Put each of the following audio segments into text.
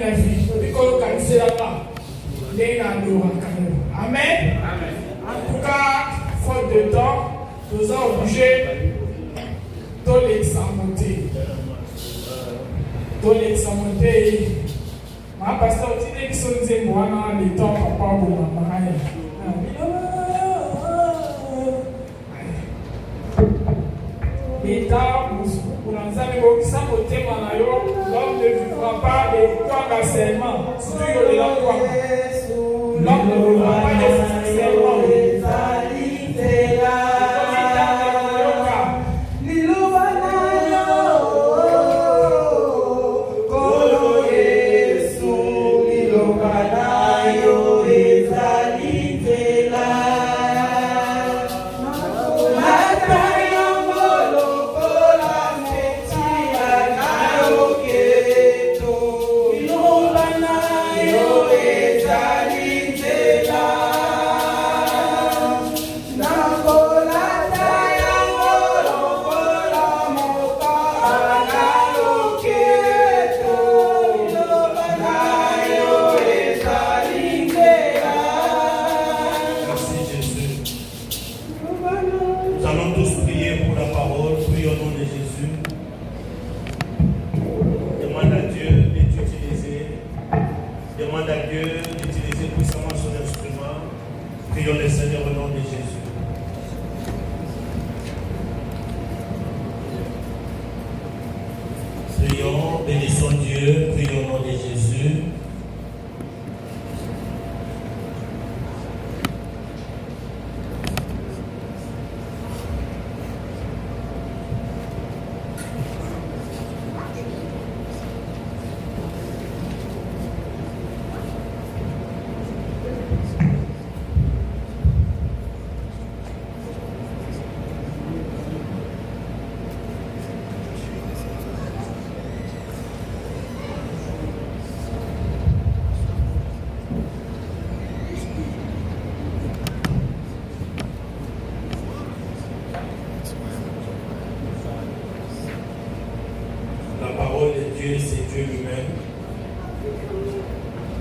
la vie. Depuis qu'on localise là-bas, les Amen. En tout cas, faute de temps, nous sommes obligés de l'examenter. De l'examenter. Ma pasteur, tu dis que c'est moi dans les temps, papa, pour ma maman. Et dans l'homme ne vivra pas de toi seulement. Si tu es là, toi. L'homme ne vivra pas de toi seulement. C'est Dieu lui-même.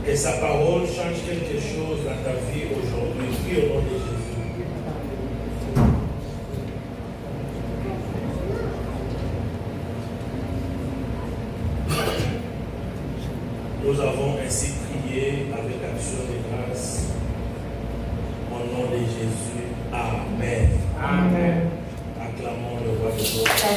Et sa parole change quelque chose dans ta vie aujourd'hui. Prie au nom de Jésus. Nous avons ainsi prié avec action de grâce. Au nom de Jésus. Amen. Amen. Acclamons le roi de gloire.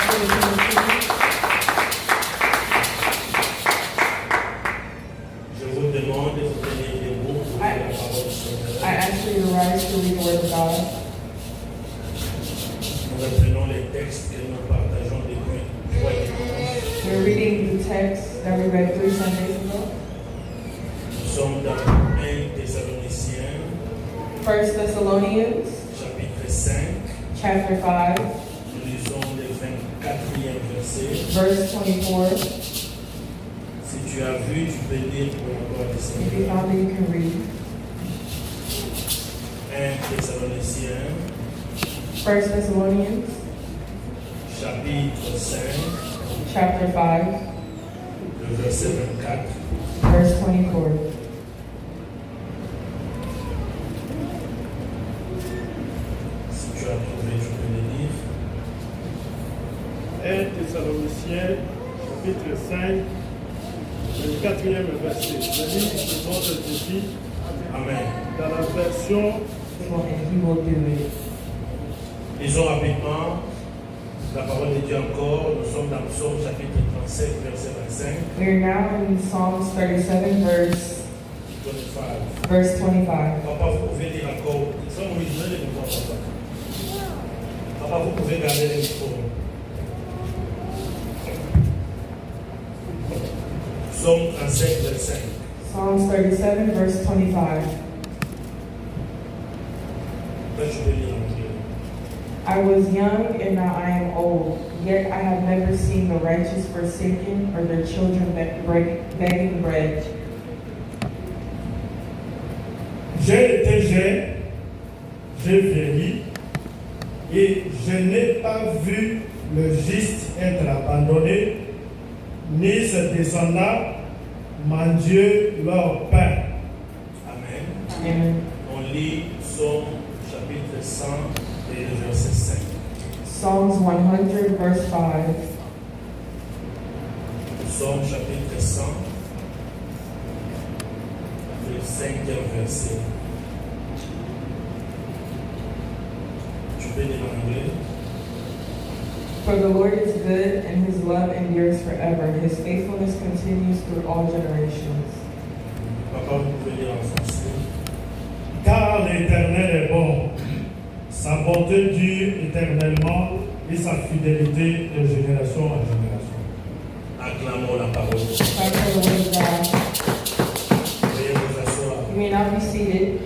We're reading the text that we read 3 Sundays ago. Nous sommes dans 1 Thessaloniciens, 1 Thessalonians, chapitre 5. Chapter 5. Nous lisons le 24e verset. Verse 24. Si tu as vu, tu peux lire pour la gloire du If you Seigneur. found it, you can read. 1 Thessaloniciens, 1 Thessalonians, chapitre 5, Chapter 5, le verset 24. verse 24. Si tu as trouvé, tu peux le lire. 1 Thessaloniciens, chapitre 5, le 4e verset. Je lis le nom de Jésus Amen. dans la version And he will do it. Lisons rapidement la parole de Dieu encore. Nous sommes dans Psaume chapitre 37, verset 25. We are now in Psalms 37, verse 25. Papa, vous pouvez lire encore. Sans nous donner le micro, papa. Papa, vous pouvez garder le micro. Psaume 37, verset 5. Psalms 37, verse 25. Là, je vais lire en anglais. I was young and now I am old, yet I have never seen the righteous forsaken or their children begging bread. J'ai été jeune, j'ai vieilli, et je n'ai pas vu le juste être abandonné, ni ses descendants mon Dieu, leur Père. Amen. Amen. On lit Psaume chapitre 100 et le verset 5. Psalms 100, verse 5. Psaume chapitre 100, le 5e verset. Tu peux lire en anglais? For the Lord is good, and his love endures forever. His faithfulness continues through all generations. Papa, vous pouvez lire en français. Car l'Éternel est bon, sa bonté dure éternellement et sa fidélité de génération en génération. Acclamons la parole. Pray for the word of God. Veuillez vous asseoir. You may now be seated.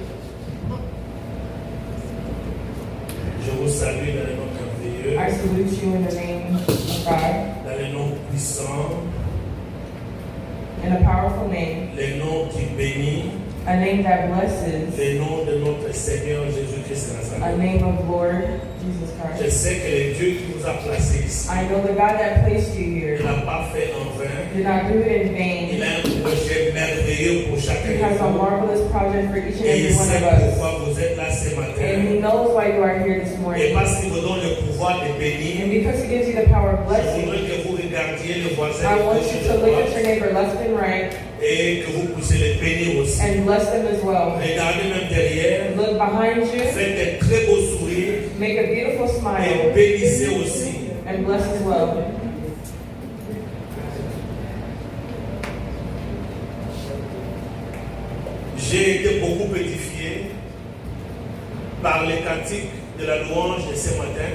Je vous salue dans le nom merveilleux, I salute you in the name of God, dans le nom puissant, in a powerful name, le nom qui bénit, a name that blesses, le nom de notre Seigneur Jésus-Christ de a Nazareth. name of Lord Jesus Je Christ. sais que le Dieu qui vous a placé ici, I know the God that placed you il here n'a pas fait en vain. did not do it in Il vain. a un projet merveilleux pour chacun He de has a vous. marvelous project for each and Et il every one sait of us. pourquoi vous êtes là ce And matin. he knows why you are here this Et morning. parce qu'il vous donne le pouvoir de And bénir, because he gives you the power of je blessing, voudrais que vous regardiez le voisin I de want gauche you et to de look at droite your neighbor left and right et que vous puissiez le bénir aussi. and bless them as well. Regardez même derrière, Look behind you, faites un très beau sourire make a beautiful et smile, bénissez aussi. and bless as well. J'ai été beaucoup édifié par les cantiques de la louange de ce matin.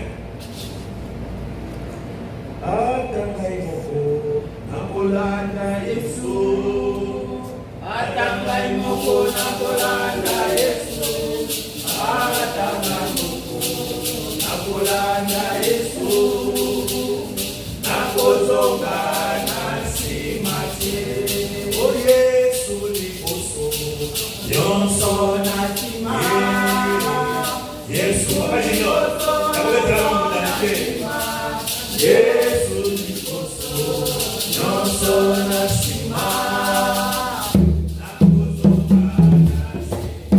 Atangai moko, nakolanda Yesu. Atangai moko, nakolanda Yesu. Atangai moko, nakolanda Yesu. Nakozonga nasimate. Oh Yesu liboso, nyonso natima. Yesu, Papa Junior, nakoleta langu ndani. Yesu liboso, nyonso nasimama. Nakozonga nasimate.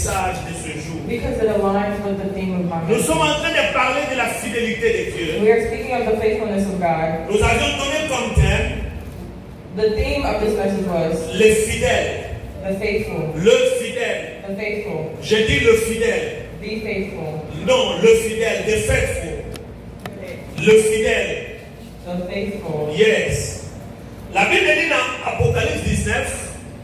Because it aligns with the theme of my Nous message. sommes en train de parler de la fidélité de Dieu. We are speaking of the faithfulness of God. Nous avions donné comme thème The theme of this message was les fidèles. the faithful. Le fidèle. The faithful. J'ai dit le fidèle. Be faithful. Non, le fidèle, the faithful. Le fidèle. The faithful. Yes. La Bible dit dans Apocalypse 19,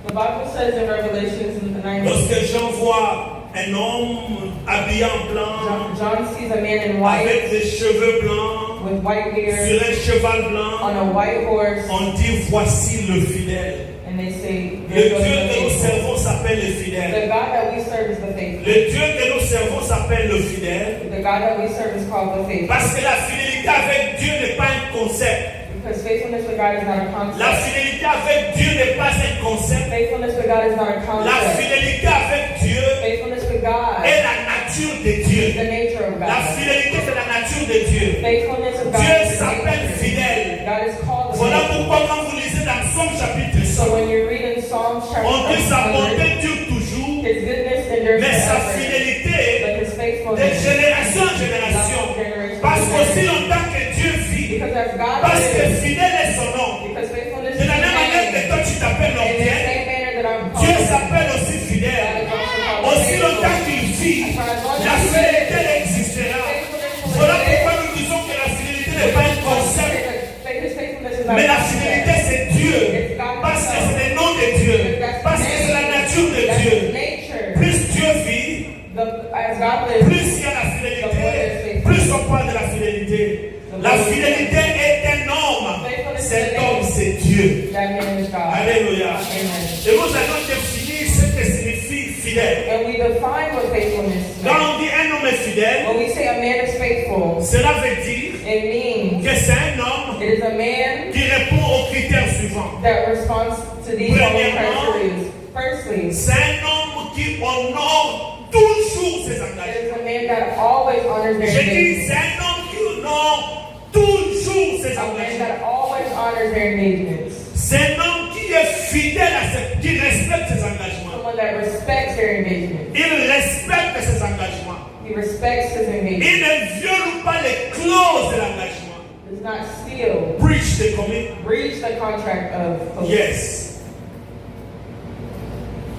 The Bible says in Revelations in the 9th, lorsque Jean voit un homme habillé en blanc, John sees a man in white avec des cheveux blancs, with white beard sur un cheval blanc, on a white horse, on dit voici le fidèle. and they say, Le "There Dieu goes the que nous faithful." servons s'appelle le The fidèle. God that we serve is the faithful. Le Dieu que nous servons s'appelle le fidèle. The God that we serve is called the faithful. Parce que la fidélité avec Dieu n'est pas un concept. Because faithfulness with God is not a La concept. fidélité avec Dieu n'est pas un concept. Faithfulness with God is not a La concept. fidélité avec Dieu Faithfulness with God est la nature de Dieu. is the nature of La God. fidélité, c'est la nature de Dieu. Faithfulness of God Dieu is the s'appelle nature. fidèle. God is called the Voilà faithful. pourquoi quand vous lisez dans Psaume chapitre So 100, when you read in Psalms on chapter dit sa 100, bonté dure toujours, His goodness endures mais sa forever, fidélité but His de faithfulness génération en lasts génération. from generation Parce to qu'aussi generation. longtemps que Dieu vit, Because as God parce que lives, fidèle est son nom. because faithfulness De is la His même manière que name, toi tu t'appelles in the l'orgueil, same manner that I'm Dieu called, s'appelle aussi God fidèle. is also called Aussi faithful. longtemps qu'il vit, la fidélité existera. Voilà pourquoi nous disons que la fidélité n'est pas un concept, mais la fidélité c'est Dieu. Parce que c'est le nom de Dieu. Parce que c'est la nature de Dieu. Plus Dieu vit, As God lives, plus il y a la fidélité, plus on parle de la fidélité. La fidélité est un homme. Cet homme c'est Dieu. that man is God. Alléluia. Amen. Et nous allons définir ce que signifie fidèle. And we define what faithfulness Quand means. on dit un homme est fidèle, When we say a man is faithful, cela veut dire it means que c'est un homme it is a man qui répond aux critères suivants. that responds to these following criteria. Firstly, C'est un homme qui honore toujours ses it engagements. is a man that always honors their Je dis, engagements. c'est un homme qui honore toujours ses A man engagements. that always honors their engagements. C'est un homme qui est fidèle à qui respecte ses engagements. Someone that respects their engagements. Il respecte ses engagements. He respects his engagements. Il ne viole pas les clauses de l'engagement. Does not steal, Breach the commitment. breach the contract of oath. Yes.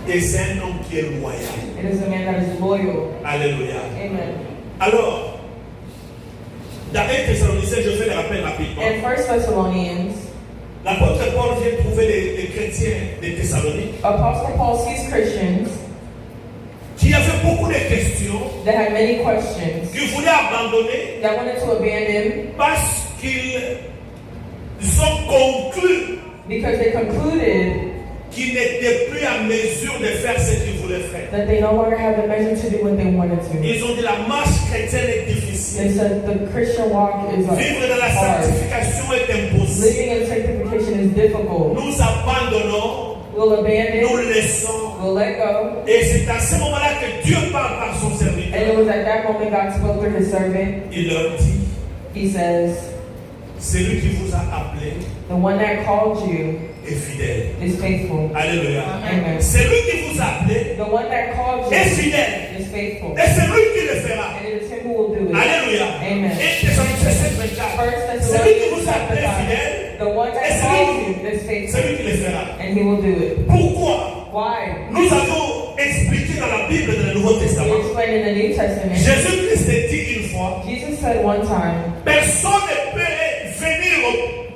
Et c'est un homme qui est loyal. It is a man that is loyal. Alléluia. Amen. Alors, dans 1 Thessaloniciens, je fais le rappel rapidement. In 1 Thessalonians, L'apôtre Paul vient trouver les chrétiens de Thessalonique Apostle Paul sees Christians qui avaient beaucoup de questions, that had many questions, qui voulaient abandonner that wanted to abandon parce qu'ils ont conclu because they concluded qu'ils plus en mesure de faire ce qu'ils voulaient faire. that they no longer have the measure to do what they wanted to. Ils ont dit la marche chrétienne est difficile. They said the Christian walk is Vivre dans la hard. sanctification est impossible. Living in sanctification is difficult. Nous abandonnons, We'll abandon, nous laissons. we'll let go. Et c'est à ce moment-là que Dieu parle par son And it serviteur. was at that moment God spoke through his servant. Il leur dit, He says, celui qui vous a appelé the one that called you est fidèle. is faithful. Alléluia. Amen. Celui qui vous a appelé The one that called est you fidèle. is faithful. Et c'est lui qui le fera. And it is him who will do it. Alléluia. Amen. Et Thessaloniciens 7:24. First Celui qui vous Thessalonians a appelé chapter 5. fidèle, The one that called you is faithful. c'est lui qui le fera. And he will do it. Pourquoi? Why? Nous avons expliqué dans la Bible, dans le Nouveau We Testament. explained in the New Testament. Jésus-Christ a dit une fois, Jesus said one time, personne ne peut venir,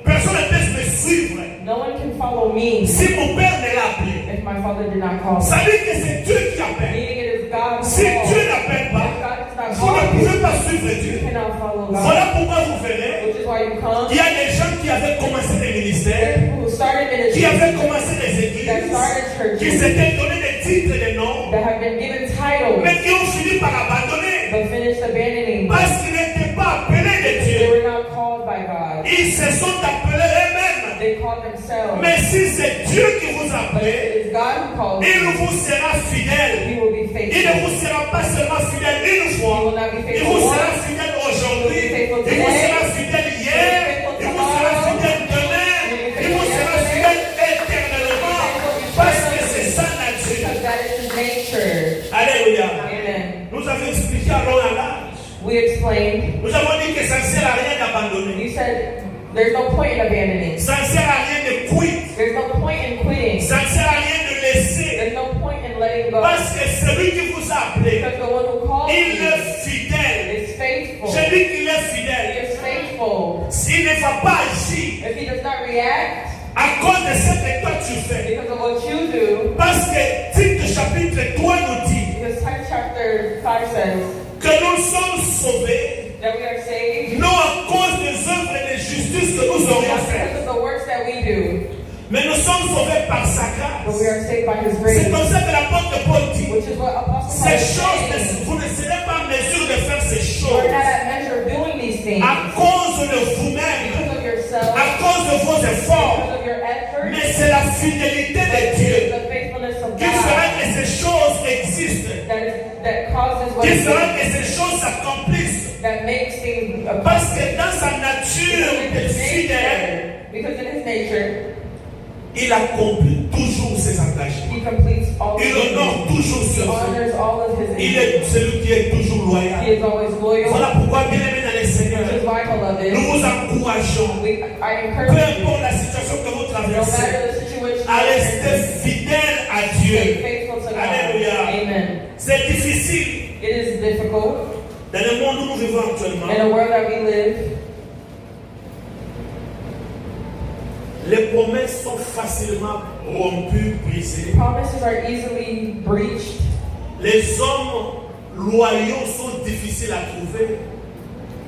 personne ne peut me suivre no one can follow me si mon Père ne l'a appelé. if my Father did not call me. Ça veut dire que c'est Dieu qui appelle. Meaning it is God who Si calls. Dieu n'appelle If pas, God does not vous ne call you, pouvez pas suivre you Dieu. cannot follow God. Voilà pourquoi vous verrez, Which is why you come. il y a des gens qui avaient commencé des There ministères, are people who started qui ministries, avaient commencé des that églises, started qui churches, s'étaient donné des titres et des noms, that have been given titles, mais qui ont fini par abandonner but finished abandoning parce qu'ils n'étaient pas appelés de they Dieu. were not called by God. Ils se sont appelés eux-mêmes. They called themselves. Mais si c'est Dieu qui vous a But appelé, it is God who calls il you. vous sera fidèle. He will be Il ne faithful. vous sera pas seulement fidèle une He fois, will not be il faithful vous sera once. fidèle aujourd'hui, He will be faithful il vous today. sera fidèle hier, il vous sera fidèle demain, il vous sera fidèle éternellement, parce que c'est sa nature. Because that is his nature. Alléluia. Amen. Nous avons expliqué alors à l'âge. We explained. Nous avons dit que ça ne sert à rien d'abandonner. You said there's no point in abandoning. Ça ne sert à rien de quitter. There's no point in quitting. Ça ne sert à rien de laisser. There's no point in letting go. Parce que celui qui vous a appelé, Because the one who called il you est fidèle. is faithful. Je dis qu'il est He fidèle. is faithful. S'il ne va pas agir If he does not react à cause de ce que toi tu fais. because of what you do, Parce que Tite chapitre 3 nous dit because Titus chapter 5 says que nous sommes sauvés that we are saved non à cause des œuvres de justice que nous aurions not faites, because of the works that we do, mais nous sommes sauvés par sa but we grâce. are saved by his C'est grace, comme ça que l'apôtre Paul dit, which is what Apostle Paul ces is choses, saying. vous ne serez pas en mesure de faire ces You are choses not at measure of doing these things à cause de vous-même, because of yourself, à cause de vos efforts, because of your effort, mais c'est la fidélité de Dieu the faithfulness of qui fera God que ces choses existent, that causes what qui it fera is, que ces choses s'accomplissent. that makes things Parce que dans sa nature de fidèle, because in his nature, il accomplit toujours ses engagements. he completes all of Il his honore toujours He ses œuvres. honors all of his Il interests. est celui qui est toujours He loyal. is always loyal. Voilà pourquoi, bien aimé dans les Seigneurs, Which is why, beloved, nous vous encourageons, I peu encourage you, importe la situation que vous no traversez, matter the situation, à rester fidèle à stay Dieu. faithful to God. Alléluia. Amen. C'est difficile It is difficult dans le monde où nous vivons actuellement. in the world that we live. Les promesses sont facilement rompues, brisées. Promises are easily breached. Les hommes loyaux sont difficiles à trouver.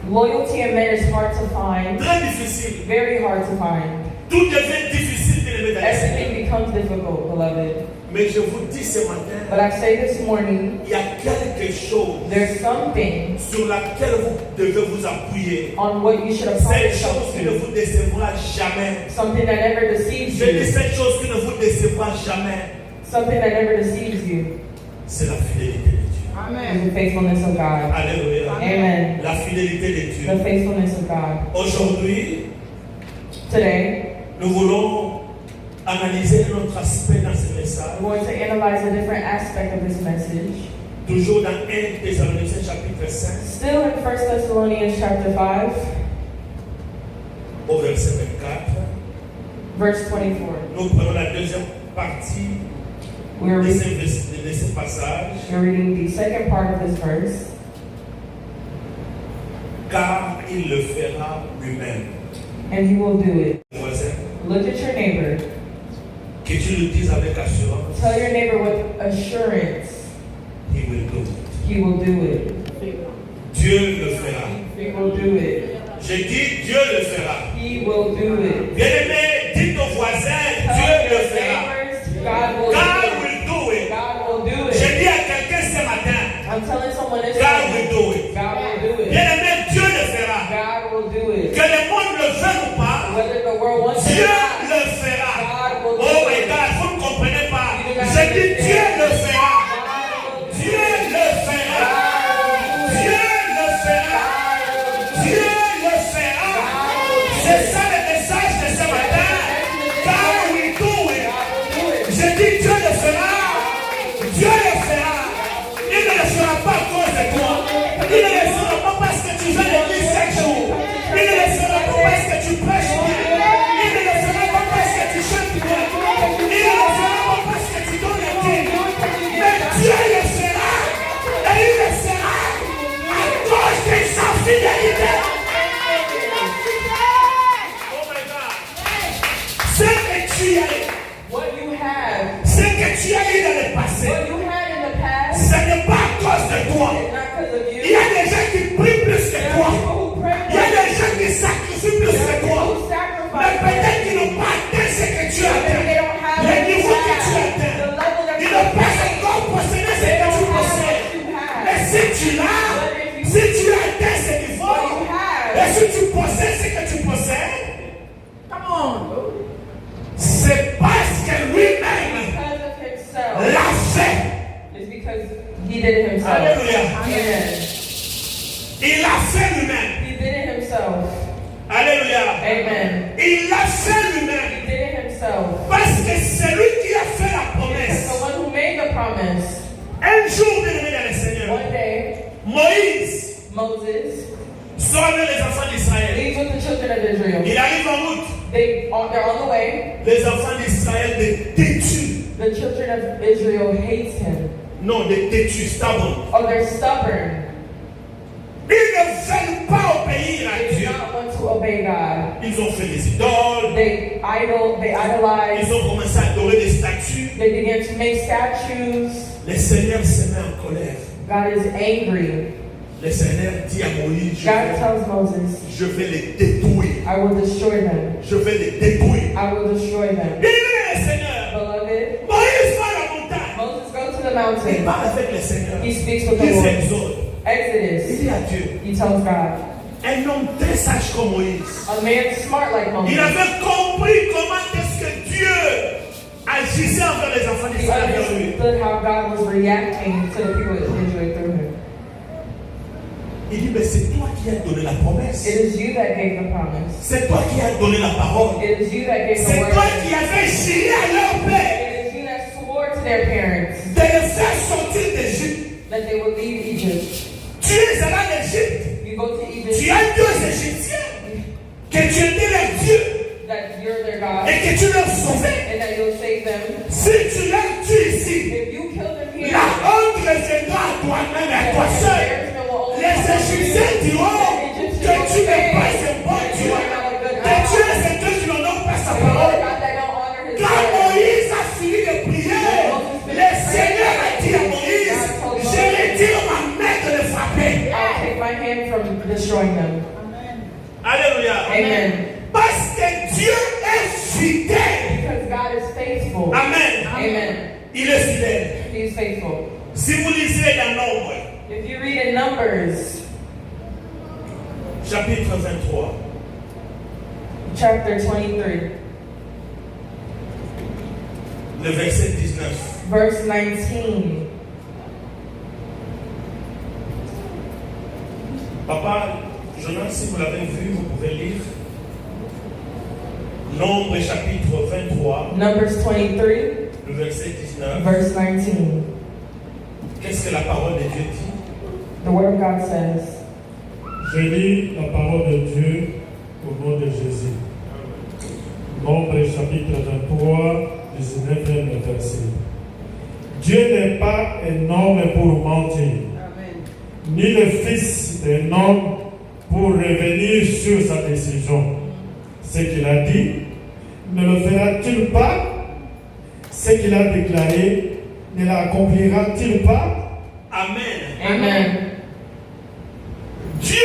Loyalty in men is hard to find. Très difficile. Very hard to find. Tout devient difficile de lever dans les Seigneurs. Everything becomes difficult, beloved. Mais je vous dis ce matin, But I say this morning, il y a quelque chose there's something sur laquelle vous devez vous appuyer. on what you should apply Cette chose yourself qui ne to. vous décevra jamais. Something that never deceives Je dis you. cette chose qui ne vous décevra jamais. Something that never deceives you. C'est la fidélité de Dieu. Is the faithfulness of God. Alléluia. Amen. La fidélité de The Dieu. faithfulness of God. Aujourd'hui, Today, nous voulons analyser notre aspect dans ce message. we're going to analyze a different aspect of this message. Toujours dans 1 Thessaloniciens chapitre 5, Still in 1 Thessalonians chapter 5, au verset 24. verse 24. Nous prenons la deuxième partie We're de reading, ce passage. we're reading the second part of this verse. Car il le fera lui-même. And he will do it. Voisin, Look at your neighbor. que tu le dises avec assurance, Tell your neighbor with assurance he will do it. he will do it. Dieu le fera. He will do it. Je dis Dieu le fera. He will do it. Bien-aimé, dites aux voisins, Tell Dieu le your fera. neighbors, God will Car do He did it himself. Alléluia. Amen. Il l'a fait lui-même. He did it himself. Alléluia. Amen. Il l'a fait lui-même. He did it himself. Parce que c'est lui qui a fait la Because promesse. the one who made the promise, Un jour, bien-aimé dans le Seigneur, one day, Moïse Moses sort avec les enfants d'Israël. leaves with the children of Israel. Il arrive en route. They're on the way. Les enfants d'Israël de têtus. The children of Israel hates him. Non, de têtus, stubborn. Oh, they're stubborn. Ils ne veulent pas obéir à They do Dieu. not want to obey God. Ils ont fait des idoles. They idolize. Ils ont commencé à adorer des statues. They began to make statues. Le Seigneur se met en colère. God is angry. Le Seigneur dit à Moïse, God tells Moses, je vais les détruire. I will destroy them. Je vais les détruire. I will destroy them. Bien-aimé le Seigneur, Beloved, Moïse va à la montagne. Moses goes to the Il mountain. parle avec le Seigneur. He speaks with the Il Lord. s'exhorte. Il Exodus, dit à Dieu, he tells God. un homme très sage comme Moïse. A man smart like Il Moses. avait compris comment est-ce que Dieu agissait envers les enfants He d'Israël vers lui. understood how God was reacting to the people of Israel through him. Il dit, mais c'est toi qui as donné la promesse. It is you that gave the promise. C'est toi qui as donné la parole. It is you that gave the C'est word. toi qui avais juré à leur père It is you that swore to their parents de les faire sortir d'Égypte. that they would leave Egypt. Tu es allé en Égypte. You go to Tu Egypt, as deux Égyptiens. Que tu étais leur Dieu. that you're their God, Et que tu leur sauvais. and that you'll save them. Si tu leur tues ici, If you kill them here, la honte reviendra à toi-même et à toi seul. Les Égyptiens diront que tu n'es pas un bon Dieu. Que tu es un Dieu qui n'honore pas sa parole. Quand Moïse a fini de prier, le Seigneur a dit à Moïse, je retire ma main de les frapper. I'll take my hand from destroying them. Alléluia. Amen. Parce que Dieu est fidèle. Because God is faithful. Amen. Amen. Il est fidèle. He is faithful. Si vous lisez dans Nombre, If you read in Numbers, chapitre 23, chapter 23, le verset 19. verse 19. Papa, Jonas, si vous l'avez vu, vous pouvez lire. Nombre chapitre 23, Numbers 23, le verset 19. verse 19. Qu'est-ce que la parole de Dieu dit? The Word of God says, Je lis la parole de Dieu au nom de Jésus. Nombre chapitre 23, 19e verset. Dieu n'est pas un homme pour mentir, ni le fils d'un homme pour revenir sur sa décision. Ce qu'il a dit, ne le fera-t-il pas? Ce qu'il a déclaré, ne l'accomplira-t-il pas? Amen. Amen. Dieu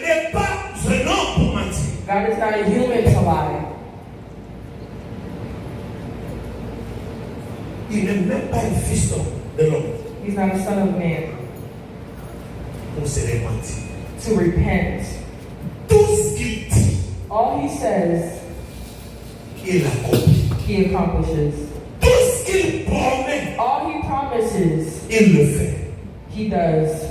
n'est pas un homme pour mentir. God is not a human to lie. Il n'est même pas le fils de l'homme He's not a son of man pour se repentir. to repent. Tout ce qu'il dit, All he says, il accomplit. he accomplishes. Tout ce qu'il promet, All he promises, il le fait. he does.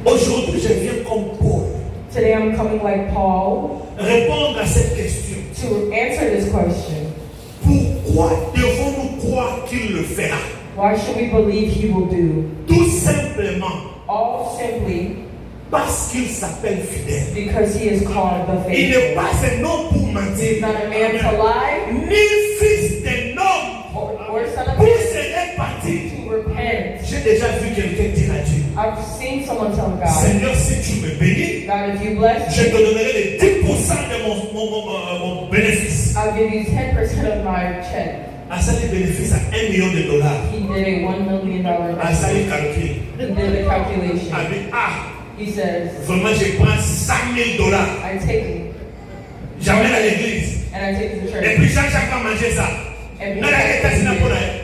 Aujourd'hui, je viens comme Paul Today I'm coming like Paul répondre à cette question. to answer this question. Pourquoi devons-nous croire qu'il le fera? Why should we believe he will do? Tout simplement All simply parce qu'il s'appelle fidèle. because he is called the Il n'est faithful. pas un homme pour mentir. He's not a man to lie Ni fils d'un homme or son of pour man se repentir. to repent. J'ai déjà vu quelqu'un dire à Dieu, I've seen someone tell God, Seigneur, si tu me bénis, God, if you bless je te me, donnerai les 10% de mon bénéfice. I'll give you 10% of my check. À ça, les bénéfices à $1 million. He did a $1 million À ça, investment. il calcule. He did the calculation. Avec, He says, vraiment, je prends $100 000. I take it J'amène à l'église. and I take it to Et church. puis, chaque fois, manger ça. And Non, la réalité, c'est pas pour elle.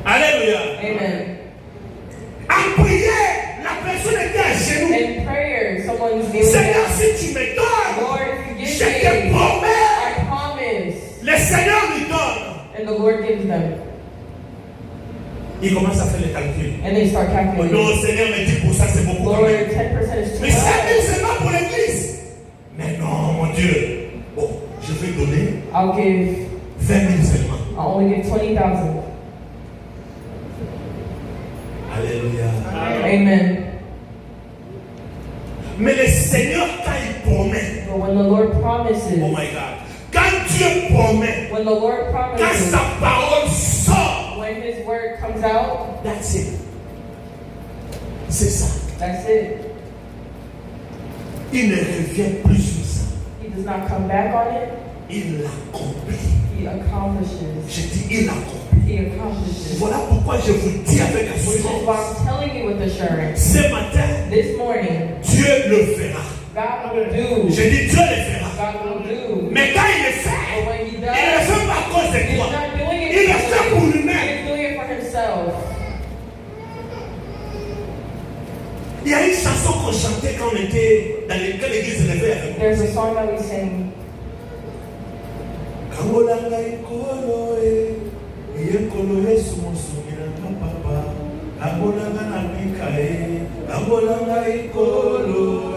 Alléluia. Amen. En prière, la personne était à genoux. In prayer, someone's kneeling Seigneur, down. si tu me donnes, Lord, if you je give te me, promets. I promise. Le Seigneur lui donne. And the Lord gives them. Il commence à faire les calculs. And they start Oh calculating. non, Seigneur, mais 10% c'est beaucoup. Lord, quand même. 10% is too Mais 5 000 much. c'est pas pour l'église. Mais non, mon Dieu. Bon, je vais donner I'll give, 20 000 seulement. I'll only give 20,000. Alléluia. Amen. Mais le Seigneur, quand il promet, But when the Lord promises, oh my God, quand Dieu promet, when the Lord quand promises, sa parole sort, when His word comes out, that's it. C'est ça. that's it. Il ne revient plus sur ça. He does not come back on it. Il l'accomplit. He accomplishes. Je dis, il l'accomplit. He accomplishes. Voilà pourquoi je vous dis avec Which is why assurance. I'm telling you with assurance. Ce matin, This morning, Dieu le fera. God will do. Je dis, Dieu le fera. God will do. Mais quand il le fait, But when He il ne le does, fait pas à cause de He's toi. not doing it Il le for fait pour you. lui-même. He's doing it for Himself. Il y a une chanson qu'on chantait quand on était dans l'église élevée avec There's a song that we sing. Kambolanga ikolo yekolo Yesu musumira papa. Kambolanga na mika Kambolanga ikolo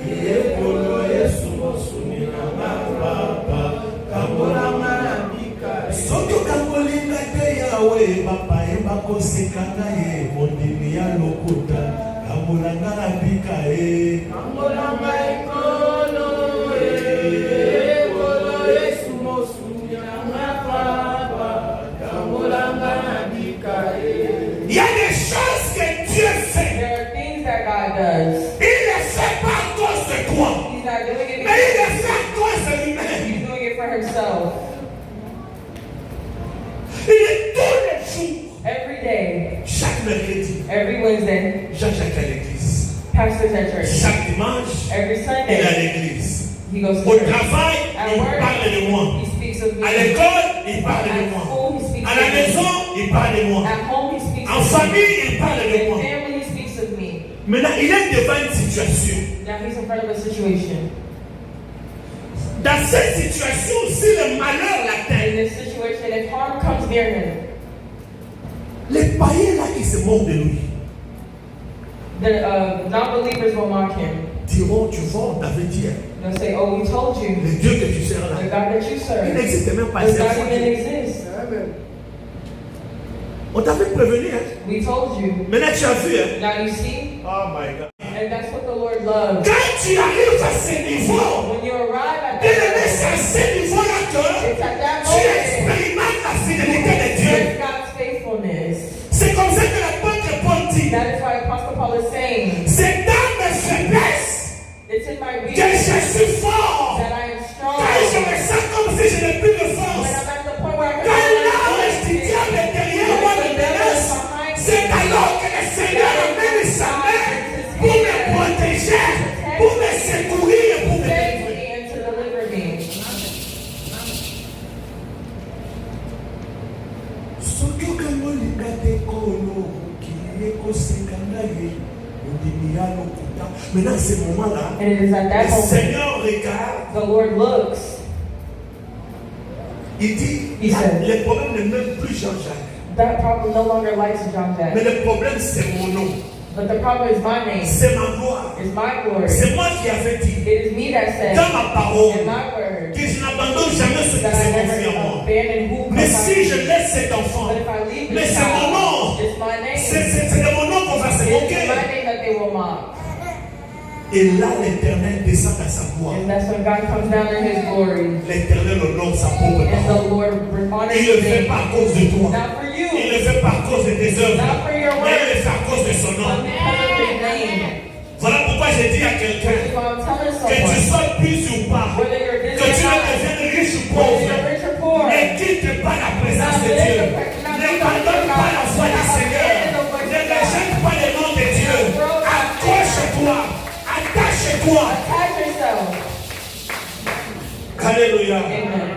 yekolo Yesu musumira papa. Kambolanga na mika. Soto kambolinga te yawe papa yeba kosekanga ye mondimi ya lokuta. Kambolanga na mika Kambolanga ikolo il y a des choses que Dieu fait. There are things that God does. Il ne le fait pas à cause de toi, He's not doing it mais il because le fait à cause de lui-même. He's doing it for Himself. Il est tous les jours, Every day, chaque mercredi, every Wednesday, Jean-Jacques à l'église. pastors at church. Chaque dimanche, Every il est à Sunday, l'église. he goes to Au church. travail, At il work, parle de moi. he speaks of me. À l'école, il parle de At moi. school, he speaks À la of me. maison, il parle de moi. At home, he speaks En of me. famille, il parle de In moi. family, he speaks of me. Maintenant, il est devant une situation. Now he's in front of a situation. Dans cette situation, si le malheur In l'atteint, this situation, if harm comes near him, les païens là qui se moquent de lui the non-believers will mock him. diront, tu vois, on t'avait dit, hein, They'll say, "Oh, we told you, le Dieu que tu sers the là, God that you il serve n'existe même pas. does C'est un not faux even Dieu. exist. On t'avait prévenu, hein. We told you." Maintenant tu as vu, hein. Now you see, Oh my God. and that's what the Lord loves. Quand tu arrives à ce niveau, When you arrive at bien that aimé, c'est à level, ce niveau-là que it's at that tu moment expérimentes la fidélité de you Dieu. experience God's faithfulness. C'est comme ça que l'apôtre Paul dit, That is why Apostle Paul is saying, c'est dans mes faiblesses "It's in my que weakness je suis fort. that I am strong." Quand je me sens comme si je n'ai plus de When force. I'm at the point where I can Quand no là où longer est-ce qu'il y a stand, des derrière moi de menace, c'est alors que le Seigneur amène sa main pour me protéger, pour me secourir et pour me save délivrer. me and to deliver me. Soki okangolinga te kolo okili ekoseka ngai ondimi ya lokuta. Maintenant, ce moment-là, And it is at le that moment Seigneur regarde, the Lord looks. il dit, Il sait. le problème n'est même plus Jean-Jacques, That problem no longer lies in John mais Jack. le problème c'est mon nom, But the problem is my name. c'est ma gloire, It's my glory. c'est moi qui avais dit It is me that said dans ma parole in my word que je n'abandonne jamais ceux qui that se I confient never en moi. abandon who Mais comes si je out. laisse cet enfant, But if I leave mais this c'est mon nom, child, it's my name. c'est de mon nom qu'on va se It's moquer. my name that they will mock. Et là, l'Éternel descend à sa gloire. And that's when God comes down in His glory. L'Éternel honore sa pauvre And the parole. Lord honors Il ne le His fait name. pas à cause de toi. Not for you, Il ne le fait pas à cause de tes œuvres. not for your Mais il work, le fait à cause de son but nom. because of His name. Voilà pourquoi j'ai dit à Which quelqu'un is why I'm telling que tu someone, sois plus ou pas, whether you're que busy tu or ne not, deviennes riche ou whether pauvre, you're rich or poor, ne quitte pas la présence de Dieu. N'abandonne pas la foi du Seigneur. Ne rejette pas le nom de Dieu. Accroche-toi. Attache-toi. attach yourself. Alléluia. Amen.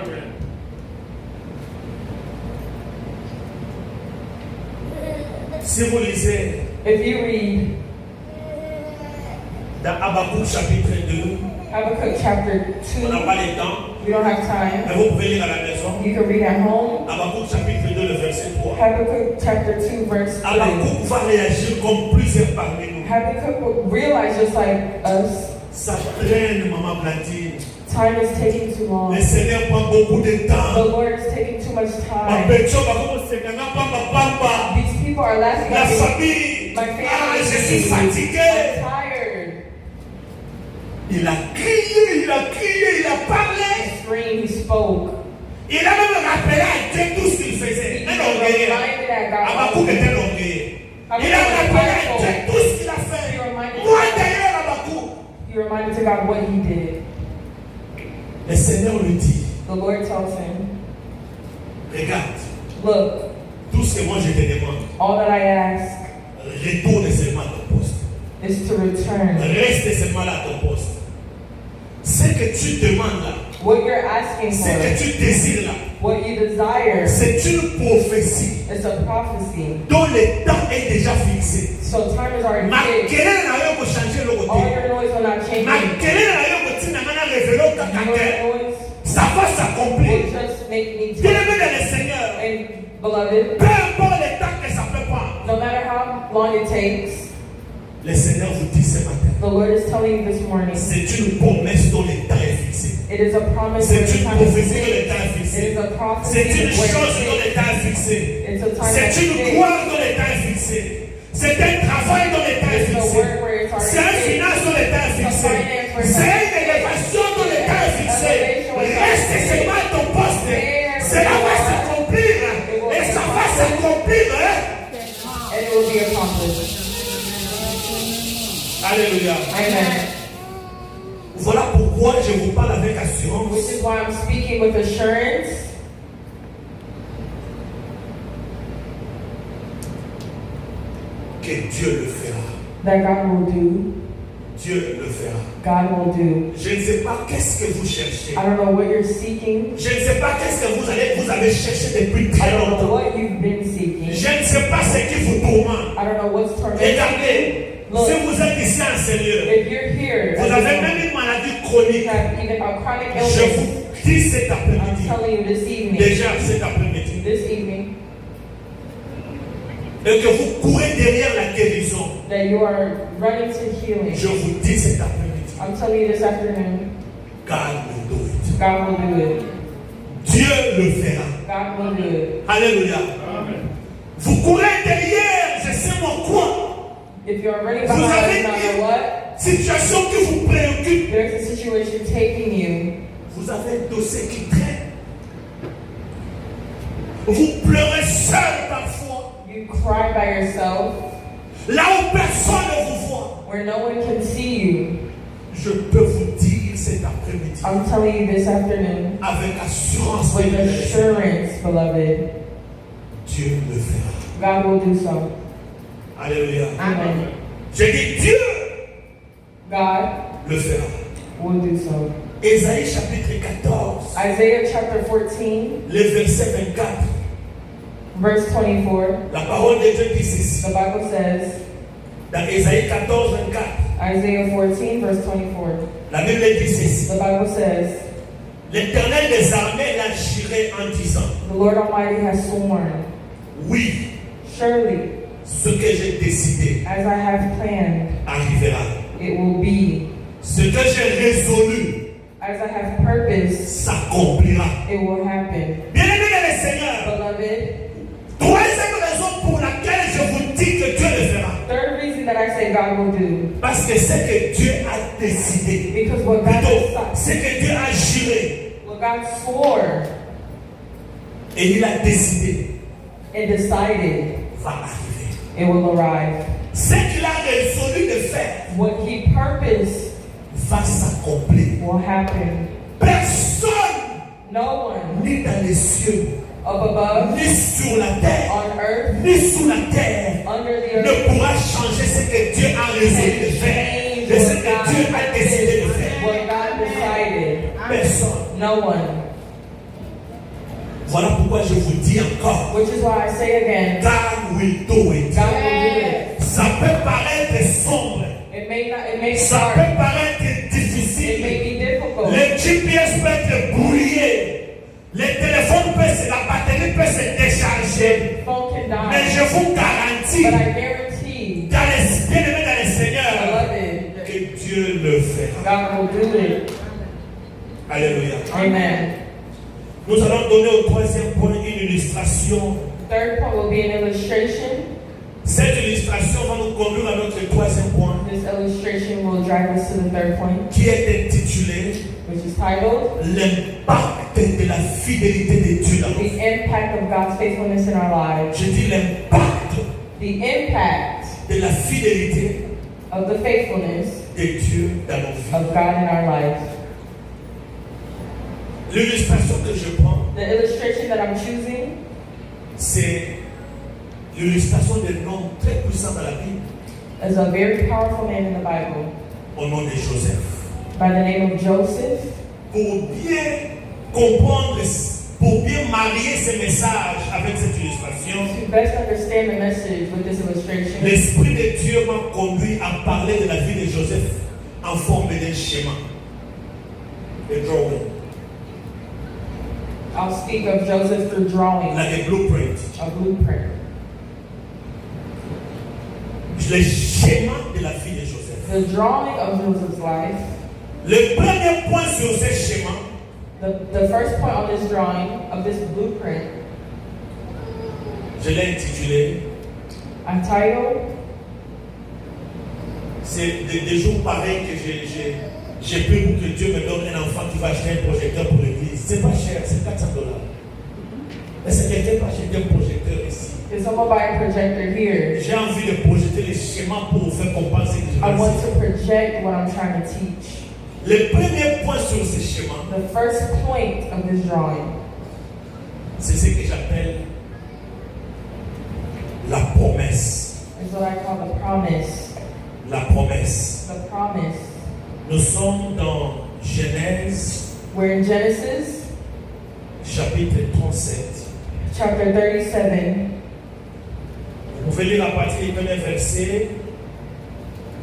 Si vous lisez If you read dans Habakkuk chapitre 2, Habakkuk chapter on n'a 2, pas le temps, we don't have time. mais vous pouvez lire à la maison. You You can read at home. Habakkuk chapitre 2, le verset 3. Habakkuk chapter 2, verse 3. Habakkuk va réagir comme plusieurs parmi nous. Habakkuk will realize, just like us, Ça traîne, maman Blandine. time is taking too long. Le Seigneur prend beaucoup de temps. The Lord is taking too much Ma time. pécho va commencer à pamba. These people are laughing La at me. famille. My family. Ah, je suis fatigué. I'm tired. Il a crié, il a parlé. He screamed, he spoke. Il a même rappelé à Dieu tout ce qu'il faisait. Un orgueilleux. Reminded that God. Habakkuk était orgueilleux. Il a rappelé à Dieu tout ce qu'il a fait. Moi d'ailleurs, Habakkuk. He reminded to God what he did. Le Seigneur lui dit, The Lord tells him, regarde, look, tout ce que moi je te demande, all that I ask retourne seulement à ton poste. is to return. Reste seulement là à ton poste. Ce que tu demandes là, What you're asking ce que for, tu désires là, what you desire, c'est une prophétie is a prophecy. dont le temps est déjà fixé. So time is already Ma fixed. querelle n'a rien pour changer le All côté. your noise will not change Ma it. querelle n'a rien pour dire n'a révélé au cacaquet. Your noise Ça va s'accomplir. will just make me Bien-aimé dans le Seigneur, And beloved, peu importe le temps que ça peut prendre, no matter how long it takes, le Seigneur vous dit ce matin, the Lord is telling you this morning, c'est une promesse dont le temps est fixé. it is a promise C'est where the une time is prophétie dont fixed. le temps est It fixé. is a prophecy C'est une where chose it's dont le fixed. temps est fixé. It's a time C'est that's une fixed. gloire dont le temps est fixé. C'est un travail dont le temps est It's a fixé. work where it's C'est un already fixed. finance dont le temps est fixé. C'est une élévation dont le temps est fixé. Reste seulement à ton poste. Cela va s'accomplir. Et ça va s'accomplir. And it will be accomplished. Alléluia. Amen. Voilà pourquoi je vous parle avec assurance. Which is why I'm speaking with assurance Que Dieu le fera. that God will do. Dieu le fera. God will do. Je ne sais pas qu'est-ce que vous cherchez. I don't know what you're seeking. Je ne sais pas qu'est-ce que vous avez cherché depuis I très don't know longtemps. what you've been seeking. Je ne sais pas ce qui vous tourmente. I don't know what's tormenting you. Regardez, Look, si vous êtes ici en Seigneur, if you're here, vous avez même une maladie you chronique. have even a chronic Je illness. vous dis cet I'm après-midi, telling you this evening. déjà cet après-midi, This evening, et que vous courez derrière la guérison, that you are running to healing. je vous dis cet après-midi, I'm telling you this afternoon, God will do it. God will do it. Dieu le fera. God will do it. Alléluia. Amen. Vous courez derrière, je sais mon quoi. If you're running Vous behind avez no matter une what, situation qui vous préoccupe. there's a situation taking you. Vous avez un dossier qui traîne. Vous pleurez seul parfois. You cry by yourself, Là où personne ne vous voit. where no one can see you. Je peux vous dire cet après-midi, I'm telling you this afternoon, avec assurance, with assurance, beloved, Dieu le fera. God will do so. Alléluia. Amen. Je dis Dieu God le fera. will do so. Ésaïe chapitre 14, Isaiah chapter 14, le verset 24. verse 24, La parole de Dieu dit ceci. the Bible says, Dans Ésaïe 14, 24, Isaiah 14, verse 24, la Bible dit ceci. the Bible says, L'Éternel des armées l'a juré en disant, the Lord Almighty has sworn, oui, surely, ce que j'ai décidé as I have planned, arrivera. it will be. Ce que j'ai résolu As I have purposed, s'accomplira. it will happen. Bien-aimé dans le Seigneur, Beloved, troisième raison pour laquelle je vous dis que Dieu le fera. third reason that I say God will do, Parce que c'est que Dieu a décidé. because what God Plutôt, has c'est que Dieu a juré. what God swore Et il a décidé. and decided, Va arriver. it will arrive. Ce qu'il a résolu de faire What He purposed va s'accomplir. will happen. Personne, No one ni dans les cieux, up above, ni sur la terre, on earth, ni sous la terre, under the ne earth, pourra changer ce que Dieu a résolu de faire. change Et ce what que Dieu God a décidé de purposed, faire. what God decided. Personne. No one. Voilà pourquoi je vous dis encore. Which is why I say again, God will do it. God will do it. Ça peut paraître sombre. It may be Ça hard. peut paraître It difficile. may be difficult. Le GPS peut être brouillé. Le téléphone peut la batterie peut se décharger. Phone can Mais die. je vous garantis, But I guarantee, bien-aimés dans le Seigneur, beloved, que Dieu le fera. God will do it. Alléluia. Amen. Nous allons donner au troisième point une illustration. Third point will be an illustration. Cette illustration va nous conduire à notre troisième point, This illustration will drive us to the third point, qui est intitulé which is titled l'impact de la fidélité de Dieu dans nos The vies. Impact of God's Faithfulness in Our Lives. Je dis l'impact The impact de la fidélité of the faithfulness de Dieu dans nos vies. of God in our lives. L'illustration que je prends, The illustration that I'm choosing c'est l'illustration d'un homme très puissant dans la Bible, is a very powerful man in the Bible au nom de Joseph. by the name of Joseph. Pour bien comprendre, pour bien marier ce message avec cette illustration, To best understand the message with this illustration, l'Esprit de Dieu m'a conduit à parler de la vie de Joseph en forme d'un schéma, de drawing, I'll speak of Joseph through drawing, like a blueprint. a blueprint. Le schéma de la vie de Joseph. The drawing of Joseph's life, Le premier point sur ce schéma, the first point on this drawing, of this blueprint, je l'ai intitulé, I titled, c'est des jours pareils que j'ai pris pour que Dieu me donne un enfant qui va acheter un projecteur pour l'église. C'est pas cher, c'est $400. Est-ce que quelqu'un peut acheter un projecteur ici? Did someone buy a projector here? J'ai envie de projeter les schémas pour vous faire comprendre ce que je I vais want dire. to project what I'm trying to teach. Le premier point sur ce schéma, The first point of this drawing c'est ce que j'appelle la promesse. is what I call the promise. La promesse. The promise. Nous sommes dans Genèse, We're in Genesis chapitre 37. chapter 37. Vous pouvez lire à partir du premier verset.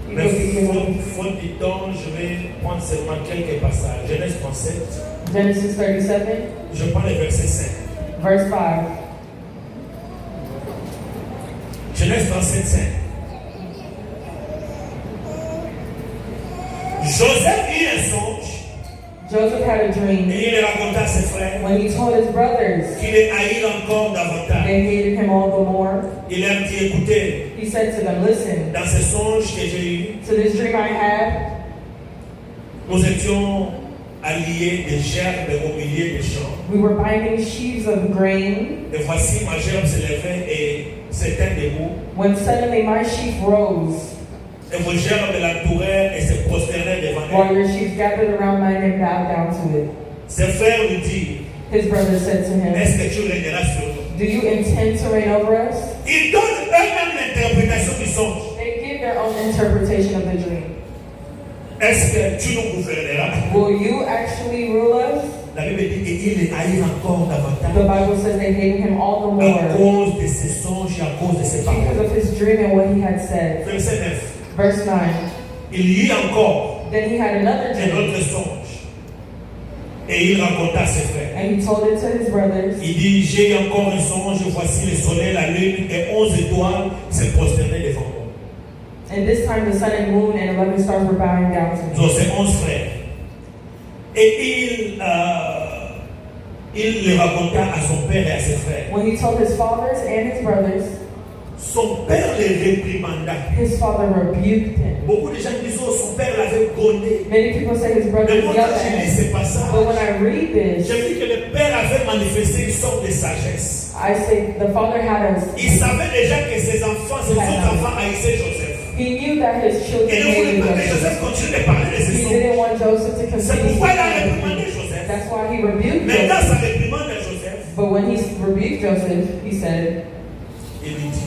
You Mais can begin faute du temps, je vais prendre seulement quelques passages. Genèse 37, with Genesis 37, je prends le verset 5. verse 5. Genèse 37, 5. Joseph eut un songe Joseph had a dream. et il le raconta à ses frères When he told his brothers, qui les haïrent encore davantage. they hated him all the more. Il leur dit, écoutez, He said to them, listen, dans ce songe que j'ai eu, to this dream I had, nous étions alliés des gerbes au milieu des champs. we were binding sheaves of grain, Et voici ma gerbe se levait et s'éteint debout. when suddenly my sheaf rose, Et vos gerbes l'entourèrent et se prosternèrent devant while elle. your sheaf gathered around mine and bowed down to it. Ses frères lui dirent, His brothers said to him, est-ce que tu régneras sur nous? do you intend to reign over us? Ils donnent eux-mêmes l'interprétation du songe. They give their own interpretation of the dream. Est-ce que tu nous gouverneras? Will you actually rule us? La Bible dit qu'ils les haïrent encore The davantage Bible says they hated him all the à more cause de ses songes et à cause de ses because paroles. of his dream and what he had said. Verset 9. Verse 9. Il y eut encore Then he had another un dream, autre songe. Et il raconta à ses frères. and he told it to his brothers. Il dit, j'ai eu encore un songe, voici le soleil, la lune et 11 étoiles se prosternaient devant moi. And this time the sun and moon and 11 stars were bowing down to me. Donc c'est 11 frères. Et il le raconta à son père et à ses frères. When he told his fathers and his brothers, Son père les réprimanda. his father rebuked him. Beaucoup de gens disent, oh, son père l'avait grondé. Many people say his Mais brothers moi, yelled quand at j'ai lu him. ce passage, But when I read this, j'ai vu que le père avait manifesté une sorte de sagesse. I say the father had Il savait déjà que ses enfants, ses autres enfants haïssaient Joseph. he knew that his children Et ne voulait hated pas que Joseph. Joseph continue de parler de ses He songes. didn't want Joseph to C'est continue pourquoi il a speaking. réprimandé Joseph. That's why he rebuked Mais dans Joseph. sa réprimande de Joseph, But when he rebuked Joseph, he said, il lui dit,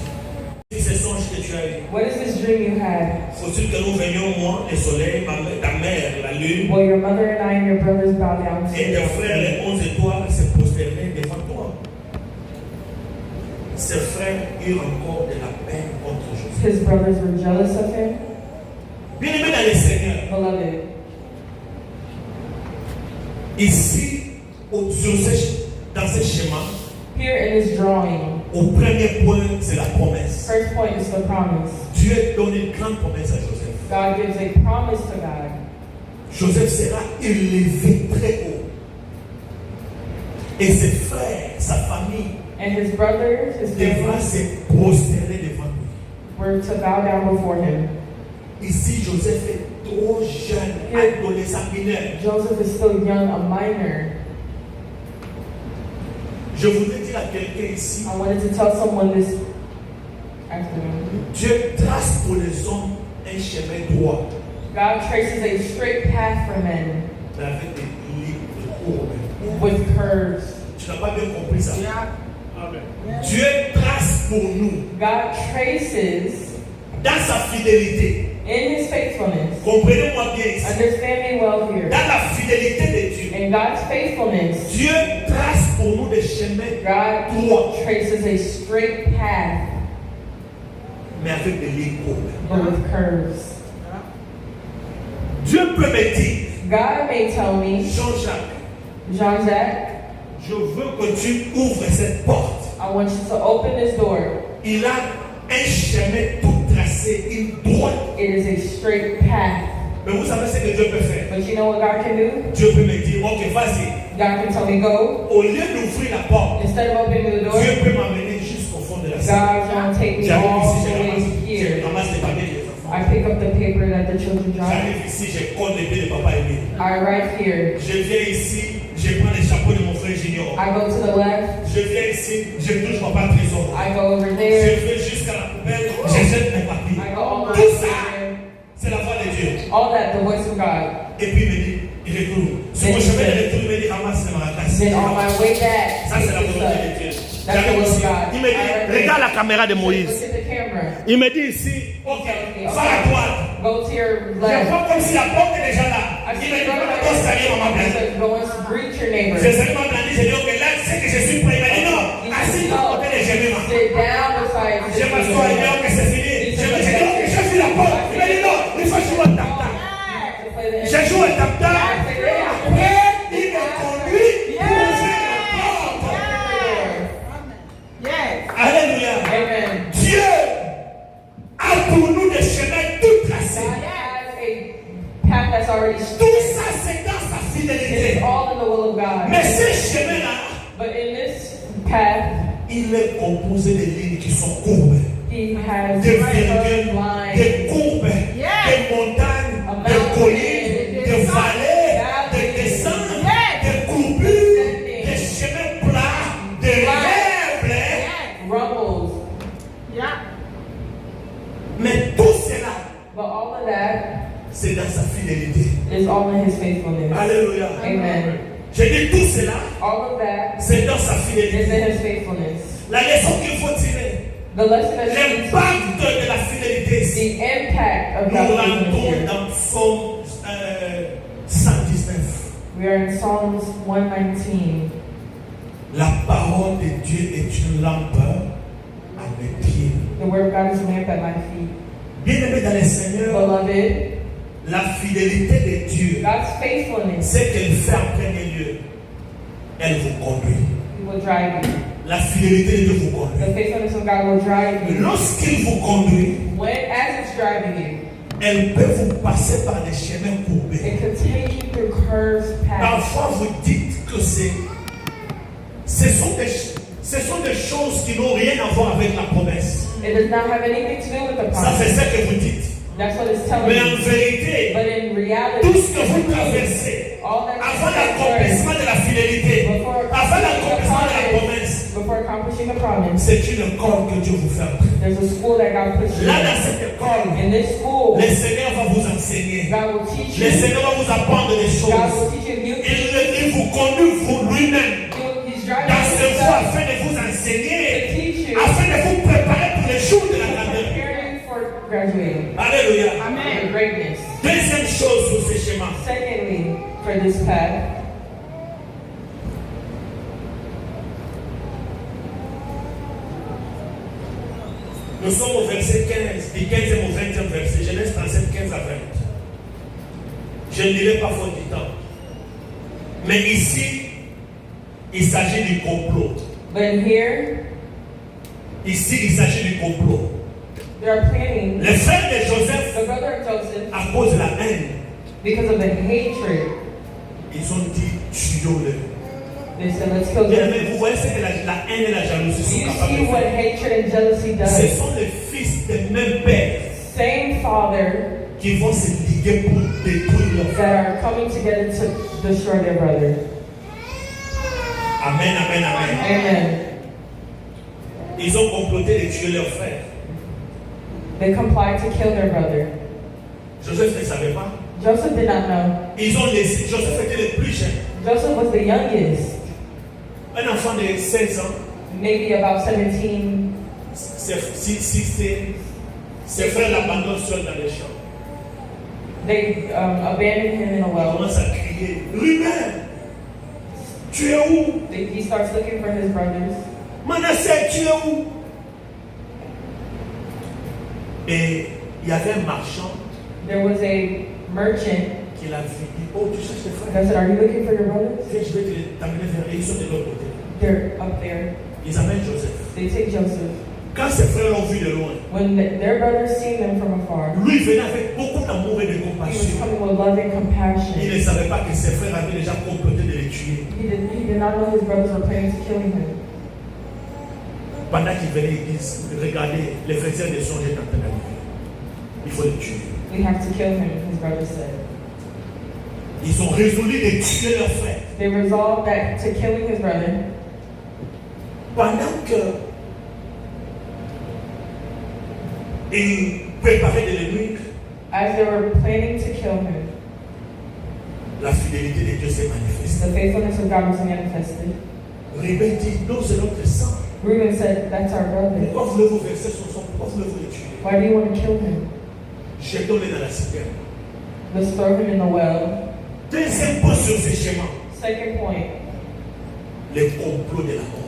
si ce songe que tu as eu, what is this dream you had? faut-il que nous venions, moi, le soleil, ta mère, la lune, Well, your mother and I and your brothers bow down to et tes frères, les you. 11 étoiles, se prosterner devant toi. Ses frères eurent encore de la peine contre Joseph. His brothers were jealous of him. Bien aimé dans le Seigneur, Beloved, ici, dans ce schéma, schéma, Here in this drawing, au premier point, c'est la promesse. first point is the promise. Dieu donne une grande promesse à Joseph. God gives a promise to God. Joseph sera élevé très haut. Et ses frères, sa famille, And his brothers, his devra family, se prosterner devant lui. were to bow down before him. Ici, Joseph est trop jeune, adolescent mineur. Joseph is still young, a minor. Je voudrais dire à quelqu'un ici, I wanted to tell someone this afternoon. Dieu trace pour les hommes un chemin droit, God traces a straight path for men mais avec des lignes de courbes. with curves. Tu n'as pas bien compris ça. Amen. Dieu trace pour nous, God traces dans sa fidélité. in his faithfulness. Comprenez-moi bien ici. Understand me well here. Dans la fidélité de Dieu, In God's faithfulness, Dieu trace pour nous des chemins God droits, traces a straight path, mais avec des lignes courbes. but with curves. Dieu peut me dire, God may tell me, Jean-Jacques, Jean-Jacques, je veux que tu ouvres cette porte. I want you to open this door. Il a un chemin tout tracé, une droite. It is a straight path. Mais vous savez ce que Dieu peut faire? But you know what God can do? Dieu peut me dire, ok, vas-y. God can tell me go. Au lieu d'ouvrir la porte, Instead of opening the door, Dieu peut m'amener jusqu'au fond de la salle. God's going to take me J'arrive all ici, the way je here. ramasse les papiers des enfants. I pick up the paper that the children drop. J'arrive ici, je colle les pieds de papa Emile. I write here. Je viens ici, je prends les chapeaux de mon frère Junior. I go to the left. Je viens ici, je touche papa Trésor. I go over Je there. vais jusqu'à la poubelle, je jette mes papiers. I go all the way Tout over ça, there. c'est la voix de Dieu. All that, the voice of God. Et puis il me dit, il retourne. Sur mon chemin de retour, il me dit, ramasse les maracas. Then on my way back, Ça, c'est la take this volonté de up. Dieu. That's the J'arrive will of ici. God. Il me dit, regarde la caméra de Look Moïse. at the camera. Il me dit ici, ok, va à droite. Go to your Je left. vois comme si la porte est déjà là. I Il see me you dit, go on salut, maman there. Blanche. Go and greet your neighbor. J'ai seulement Blanche, j'ai dit, ok, là, c'est que je suis prêt. Il m'a dit, non, assis à côté de Jérémie. Sit down beside Je m'assois, il dit, ok, c'est fini. Je me dis, ok, je suis la porte. Il m'a dit, non, il faut jouer au tap-tap. J'ai joué au tap-tap. Après, il me conduit pour ouvrir la porte. Alléluia. Amen. Dieu a pour nous des chemins tout tracés. God has a path that's already Tout straight. ça, c'est dans sa It is fidélité. all in the will of God. Mais ce chemin-là, But in this path, il est composé de lignes qui sont courbes, He has des curved virgules, lines. des courbes, des montagnes, des collines, des vallées, des descentes, des courbures, des chemins plats, des rêves. Rumbles. Mais tout cela, But all of that c'est dans sa fidélité. is all in His faithfulness. Alléluia. Amen. J'ai dit tout cela, All of that c'est dans sa is fidélité. in His faithfulness. La leçon qu'il faut tirer, The lesson that you l'impact de la fidélité ici, the impact of nous God's rentrons faithfulness. dans Psaume 119. We are in Psalms 119. La parole de Dieu est une lampe à mes pieds. The word of God is a lamp at my feet. Bien-aimé dans le Seigneur, Beloved, la fidélité de Dieu, God's faithfulness ce qu'elle fait en premier lieu, elle vous conduit. will drive you. La fidélité de Dieu vous conduit. The faithfulness of God will drive you. Lorsqu'il vous conduit, As it's driving you, elle peut vous passer par des chemins courbés. it can take you through curved paths. Parfois, vous dites que ce sont des choses qui n'ont rien à voir avec la promesse. It does not have anything to do with the Ça, c'est promise. ce que vous dites. That's what it's telling Mais en you. vérité, But in tout reality, ce que vous traversez, all that avant l'accomplissement de la fidélité, avant l'accomplissement de la promesse, before accomplishing the promise, c'est une école que Dieu vous fait entrer. there's a school that God puts you Là, dans in. cette école, In this school, le Seigneur va vous enseigner. God will teach Le you. Seigneur va vous apprendre des God choses. will teach you. Il vous conduit vous lui-même He's driving dans you ce voie himself afin de vous to enseigner, teach you, afin de vous préparer pour les jours de la grandeur. prepare you for graduating. Alléluia. For greatness. Deuxième chose sur ce schéma. Secondly, for this path, Nous sommes au verset 15, du 15e au 20e verset. Genèse 37, 15 à 20. Je ne lirai pas faute du temps. Mais ici, il s'agit du complot. But here, Ici, il s'agit du complot. they are planning, Les frères de Joseph, the brother of Joseph, à cause de la haine, because of the hatred, ils ont dit tuons-le. they said, let's kill Bien them. aimé, vous voyez ce que la haine et la jalousie Do sont you capables see de what faire. hatred and jealousy Ce does? sont les fils des mêmes pères Same father qui vont se liguer pour détruire leur frère. that are coming together to destroy their brother. Amen, amen, amen. Amen. Ils ont comploté de tuer leur frère. They complied to kill their brother. Joseph ne savait pas. Joseph did not know. Ils ont laissé. Joseph était le plus jeune. Joseph was the youngest, Un enfant de 16 ans. maybe about 17. Ses frères l'abandonnent seul dans les champs. They abandoned him in a Il well. commence à crier, Ruben, tu es où? He starts looking for his brothers. Manasseh, tu es où? Et il y avait un marchand There was a merchant qui l'a vu. Il dit, oh, tu cherches tes frères? that said, are you looking for your brothers? Viens, je vais t'amener vers eux. Ils sont de l'autre côté. They're up there. Ils amènent Joseph. They take Joseph. Quand ses frères l'ont vu de loin, When their brothers seen them from afar, lui venait avec beaucoup d'amour et de he was compassion. coming with love and Il compassion. ne savait pas que ses frères avaient déjà comploté de les tuer. He did not know his brothers were planning to kill him. Pendant qu'il venait, ils disent, regardez, les frères de son est en train d'arriver. Il faut les tuer. We have to kill him, his brothers said. Ils ont résolu de tuer leur frère. They resolved that to killing his brother. Pendant que ils préparaient de le nuire, As they were planning to kill him, la fidélité de Dieu s'est manifestée. the faithfulness of God was manifested. Rebelle dit, non, c'est notre sang. Reuben said, that's our brother. Pourquoi voulez-vous verser son sang? Pourquoi voulez-vous le tuer? Why do you want to kill him? Jetons-le dans la citerne. Let's throw him in the well. Deuxième point sur ce schéma, Second point, les complots de la mort.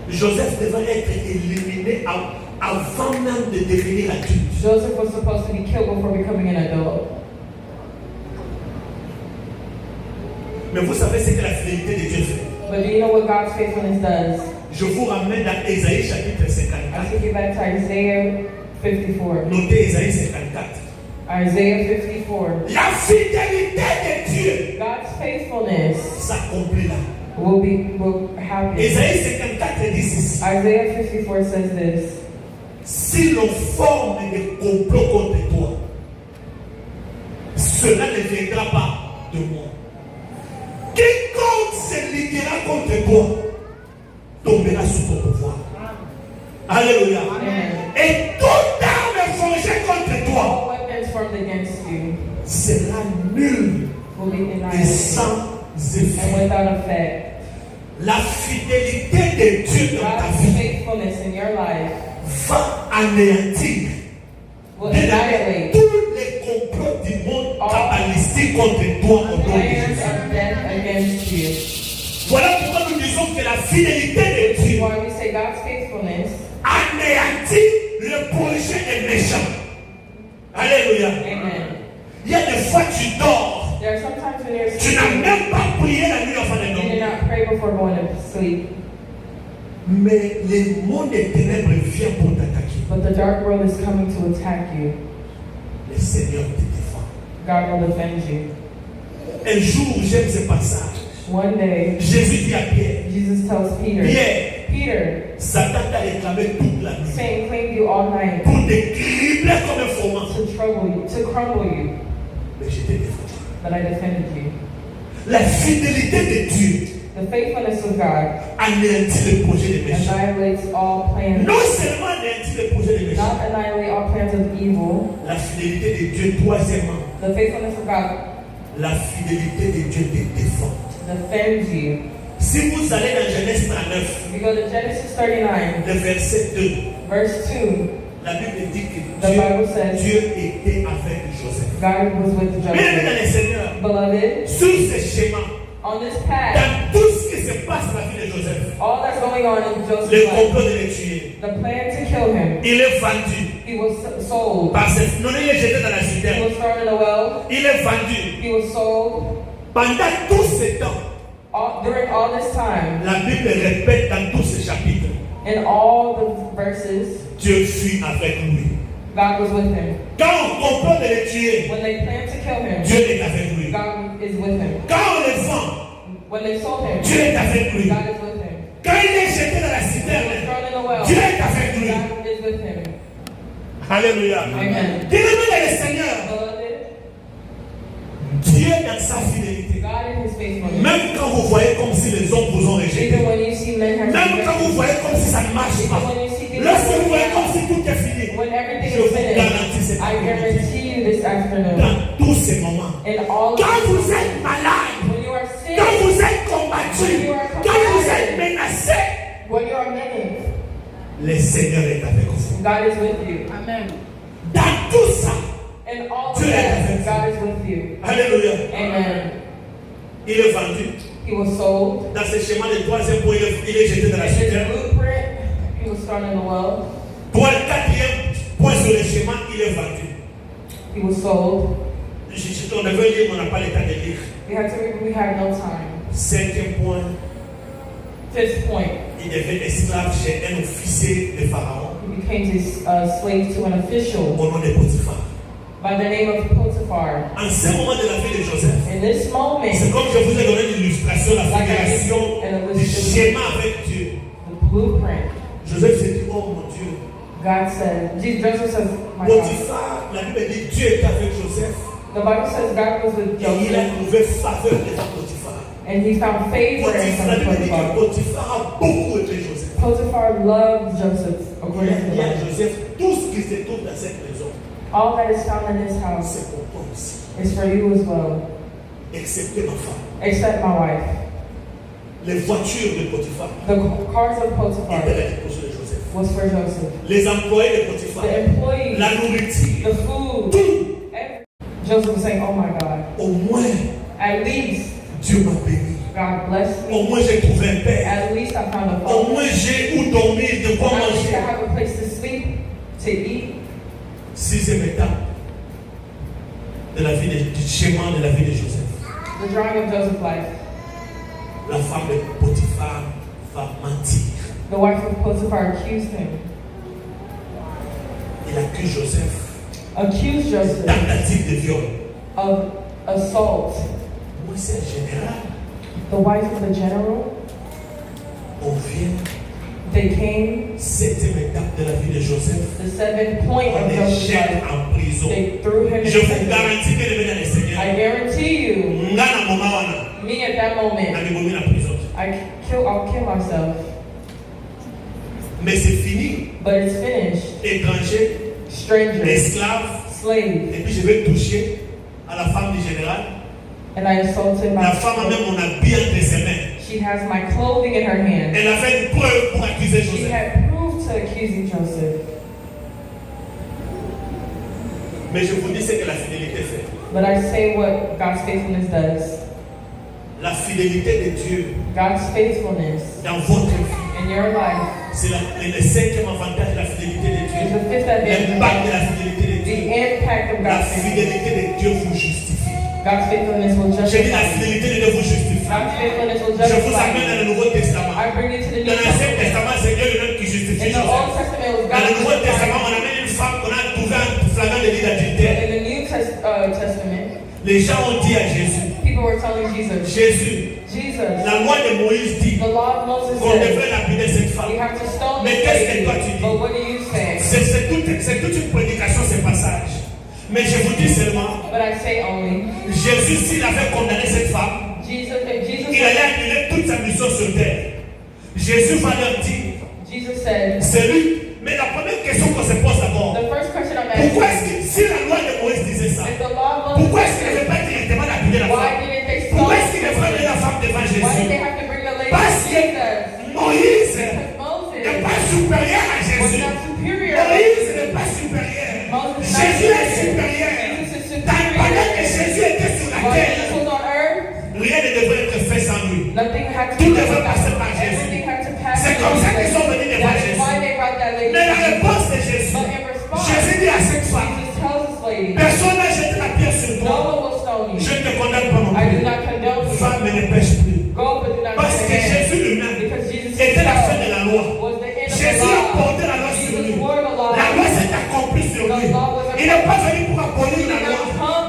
Joseph devait être éliminé avant même de devenir adulte. Joseph was supposed to be killed before becoming an adult. Mais vous savez ce que la fidélité de Dieu fait. But do you know what God's faithfulness does? Je vous ramène dans Ésaïe chapitre I 54. take you back to Isaiah 54. Notez Ésaïe 54. Isaiah 54. La fidélité de Dieu God's faithfulness s'accomplit là. will happen. Ésaïe 54 dit ceci. Isaiah 54 says this. Si l'on forme des complots contre toi, cela ne viendra pas de moi. Quiconque se liguera contre toi tombera sous ton pouvoir. Alléluia. Amen. Et toute arme forgée contre toi All weapons formed against you sera nulle will be et annihilated sans and effet. without effect. La fidélité de Dieu dans ta God's vie faithfulness in your life va anéantir will annihilate tous les complots du monde kabbalistique contre toi au nom de plans Jésus. of death against you. Voilà pourquoi nous disons que la fidélité de Dieu Why we say God's faithfulness anéantit le projet des méchants. Alléluia. Amen. Il y a des fois tu dors, There are sometimes when you're tu n'as sleeping, même pas prié la nuit avant de you did dormir. not pray before going to sleep, Mais le monde des ténèbres vient pour t'attaquer. but the dark world is coming to attack you. Le Seigneur te défend. God will defend you. Un jour, j'aime ce passage. One day, Jésus dit à Pierre, Jesus tells Peter, Pierre, Peter, Satan t'a réclamé toute la nuit Satan claimed you all night pour te cribler comme un fourment. to trouble you, to crumble you, Mais je t'ai défendu. but I defended you. La fidélité de Dieu The faithfulness of God anéantit le projet des méchants. annihilates all plans, Non seulement anéantit le projet des méchants, not annihilate all plans of evil. la fidélité de Dieu, troisièmement, The faithfulness of God la fidélité de Dieu te défend. defends you. Si vous allez dans Genèse 39, If you go to Genesis 39, le verset 2, verse 2, la Bible dit que the Bible says Dieu était avec Joseph. God was with Bien aimé dans Joseph. le Seigneur, Beloved, sur ce schéma, on this path, dans tout ce qui se passe dans la vie de Joseph, all that's going on in le Joseph's life, complot de le tuer, the plan to kill him, il est vendu. he was sold. Parce que non, il est jeté dans la He citerne. was thrown in a well. Il est vendu. He was sold. Pendant tout ce temps, During all this time, la Bible répète dans tous ces chapitres, in all the verses, Dieu fut avec lui. God was with him. Quand on peut de le tuer, When they planned to kill him, Dieu est avec lui. God is with him. Quand on le vend, When they sold him, Dieu est avec lui. God is with him. Quand il est jeté dans la When he was citerne, thrown in the well, Dieu est avec lui. God is with him. Alléluia. Amen. Bien-aimé dans le Seigneur, Beloved, Dieu dans sa fidélité. God in his faithfulness. Même quand vous voyez comme si les hommes vous ont rejeté, Even when you see men have même quand vous voyez comme si ça ne marche pas, when you see things lorsque vous voyez comme si tout est fini, when everything je is vous garantis finished, cette I guarantee you this afternoon, dans tous ces moments. in all of Quand vous êtes malade, when you are sick, quand vous êtes combattu, quand vous êtes menacé, when you are menaced, le Seigneur est avec vous. God is with you. Amen. Dans tout ça, In all of Dieu est that, avec vous. God is with you. Alléluia. Amen. Il est vendu. He was sold. Dans ce schéma de troisième point, il est jeté dans la In his citerne. blueprint, he was thrown in the well. Pour le quatrième point sur le schéma, il est vendu. He was sold. On devait lire, mais on n'a pas le temps de lire. We had to read, we had no time. Cinquième point, Fifth point, il devait esclave chez un officier de Pharaon he became his slave to an official au nom de Potiphar. by the name of Potiphar. En ce moment de la vie de Joseph, In this moment, c'est comme je vous ai donné l'illustration, la figuration du schéma avec Dieu. the blueprint, Joseph s'est dit, oh mon Dieu. God said, Joseph says, my God. Potiphar, la Bible dit, Dieu était avec Joseph. The Bible says God was with Et il a Joseph trouvé faveur devant Potiphar. and he found favor in Potiphar, front la of Bible dit que Potiphar. Potiphar a beaucoup aimé Joseph. Potiphar loved Joseph, Il according a to the dit à Bible. Joseph, tout ce qui se trouve dans cette maison, All that is found in this house c'est pour toi aussi. is for you as well, Excepté ma femme. except my wife. Les voitures de Potiphar The cars of Potiphar étaient à disposition de Joseph. was for Joseph. Les employés de Potiphar, The employees, la nourriture, the food, tout. Joseph was saying, oh my God, Au moins, at least Dieu m'a béni. God blessed Au me. moins, j'ai trouvé un père. At least I found a Au father. moins, j'ai où dormir, de quoi At least I manger. have a place to sleep, to eat. Sixième étape de la vie du schéma de la vie de Joseph. The drawing of Joseph's life. La femme de Potiphar va mentir. The wife of Potiphar accused him. Il accuse Joseph Accused Joseph tentative de viol. of assault. Moi, c'est général. The wife of the general, On vient, they came, septième étape de la vie de Joseph. the 7th point On of les Joseph's jette life. en prison. They threw him in Je vous prison. garantis que le dans le Seigneur. I guarantee you, Nga na moma wana. me at that moment, Na mibomi na prison. I'll kill myself. Mais c'est fini. But it's finished. Étranger, Stranger, esclave. slave, Et puis je vais toucher à la femme du général. and I assaulted La femme a my. même mon habit entre ses mains. She has my clothing in her hand. Elle a fait une preuve pour accuser She Joseph. had proof to accusing Joseph. Mais je vous dis ce que la fidélité fait. But I say what God's faithfulness does. La fidélité de Dieu God's faithfulness dans votre vie, in your life c'est le cinquième avantage de la fidélité de is Dieu. the fifth advantage. L'impact de la fidélité de The Dieu. impact of La God's faithfulness. fidélité de Dieu vous justifie. God's faithfulness will J'ai dit la justify you. fidélité de Dieu vous justifie. God's faithfulness will Je vous justify amène dans you. le Nouveau Testament. I bring you to the New Dans l'Ancien Testament. Testament, c'est Dieu lui-même qui justifie In the Old Joseph. Testament, it was Dans God le Nouveau Testament, justifying. on amène une femme qu'on a trouvé un flagrant délit d'adultère. In the New Testament, Les gens ont dit à Jésus, people were telling Jesus, Jésus, Jesus, la loi de Moïse dit the law of Moses qu'on says devrait lapider cette you femme. have to stone Mais this qu'est-ce que lady. toi tu dis? But what do you say? C'est toute une prédication, ce passage. Mais je vous dis seulement, But I say only, Jésus, s'il avait condamné cette femme, Jesus, if Jesus il allait annuler toute sa mission sur terre. Jésus va leur dire, Jesus said, c'est lui. Mais la première question qu'on se pose d'abord, the first question I'm asking pourquoi est-ce que, si la loi de Moïse disait ça, is the law of pourquoi Moses est-ce qu'il ne says, veut pas directement lapider la why femme? didn't they stone Pourquoi est-ce qu'il her? devrait amener la femme devant Why did they Jésus? have to bring the lady Parce to que Jesus? Moïse Because Moses n'est pas supérieur à was Jésus. not superior. Moïse n'est pas supérieur. Moses is not Jésus est superior. supérieur. Jesus is Pendant superior. que Jésus était sur la While terre, Jesus was on earth, rien ne devrait être fait sans lui. nothing had to Tout be devait done. passer par Jésus. Everything had to pass C'est through comme ça qu'ils Jesus. sont venus devant That is Jésus. why they brought that lady Mais la to Jesus. réponse de Jésus, But in response, Jésus dit à cette femme, Jesus tells this lady, personne n'a jeté la pierre sur no toi. one will stone you. Je ne te condamne pas non I do plus. not condone you. Femme, ne pêche plus. Go, but loi. was the end of Jésus the a law. porté la loi sur lui. Jesus wore the law. La loi s'est accomplie sur lui. Il n'est pas venu pour abolir la loi,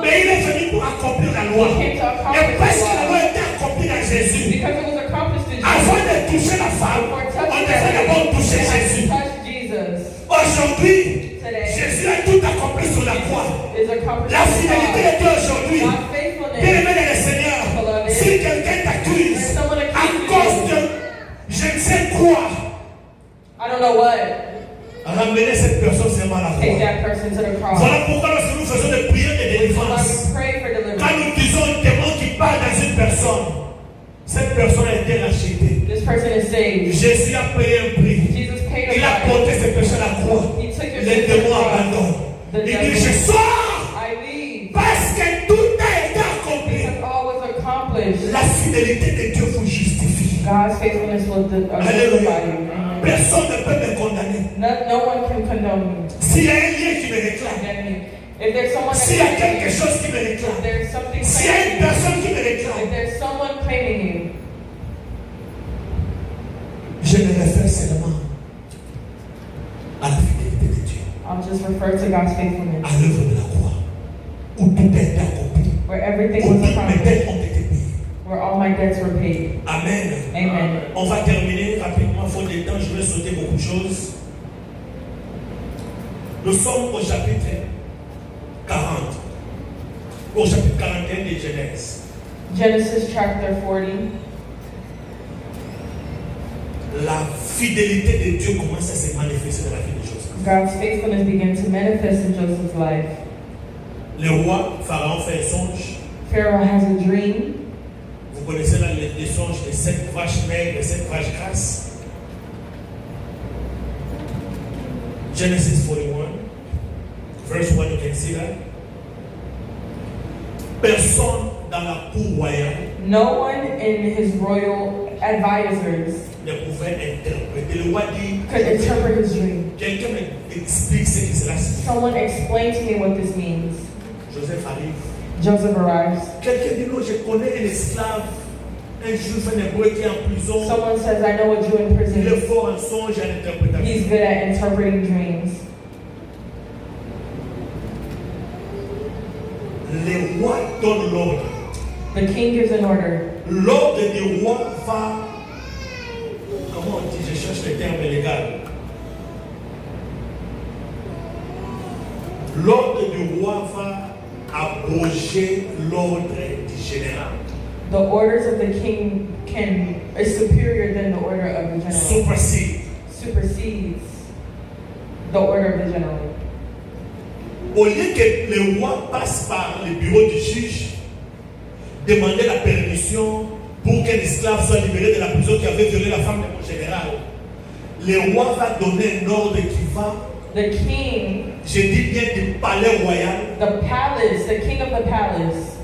mais il est venu pour accomplir la loi. Et parce que la loi était accomplie dans Jésus, Because it was accomplished in avant Jesus. de toucher la femme, For on touching devait d'abord toucher Jésus. touch Jesus. Aujourd'hui, Today Jésus a tout accompli sur la croix. is accomplished La in fidélité God. de Dieu aujourd'hui. God's Bien faithfulness. aimé dans le Seigneur, si quelqu'un t'accuse à cause de je ne sais quoi, I don't know what. ramenez cette personne seulement à la Take croix. that person to the cross. Voilà pourquoi lorsque nous faisons des prières de Which is why délivrance, we pray for quand deliverance. nous disons un démon qui parle dans une personne, cette personne a été rachetée. This person is saved. Jésus a payé un prix. Jesus paid Il a a price. porté cette personne à la croix. He took your Les sin to the démons cross. abandonnent. The Il dit, devil, je sors I leave. parce que tout a été accompli. Because all was accomplished. La fidélité de Dieu vous justifie. God's faithfulness will justify Alléluia. you. Amen. Personne ne peut me condamner. No one can condemn me. S'il y a un lien qui me réclame, Condemn me. If there's someone that s'il y a claims quelque you, chose qui me if réclame, there's something s'il y a une claiming you, personne qui me if réclame, there's someone claiming you, je me réfère seulement à la fidélité de Dieu, I'll just refer to God's faithfulness. à l'œuvre de la croix, où tout a été accompli, Where everything où was toutes mes accomplished. dettes ont été payées. Where all my debts were paid. Amen. Amen. On va terminer rapidement, faute de temps, je vais sauter beaucoup de choses. Nous sommes au chapitre 40, au chapitre 41 de Genèse. Genesis chapter 40. La fidélité de Dieu commence à se manifester dans la vie de Joseph. God's faithfulness began to manifest in Joseph's life. Le roi Pharaon fait un songe. Pharaoh has a dream. Vous connaissez là les songes de 7 vaches maigres et 7 vaches grasses. Genesis 41, verse 1, you can see that. Personne dans la cour royale No one in his royal advisors ne pouvait interpréter. Le roi dit, could interpret his dream. quelqu'un m'explique ce qui cela signifie. Someone explain to me what this means. Joseph arrive. Joseph arrives. Quelqu'un dit, non, je connais un esclave, un juif, un hébreu qui est en prison. Someone says, I know a Jew in Il est prison. fort en songe et en interprétation. He's good at interpreting dreams. Le roi donne l'ordre. The king gives an order. L'ordre du roi va. Comment on dit? Je cherche le terme légal. L'ordre du roi va abroger l'ordre du général. The orders of the king is superior than the order of the general. Supersede. Supersedes the order of the general. Au lieu que le roi passe par le bureau du juge, demander la permission pour qu'un esclave soit libéré de la prison qui avait violé la femme de mon général, le roi va donner un ordre qui va, The king, je dis bien du palais royal, the palace, the king of the palace,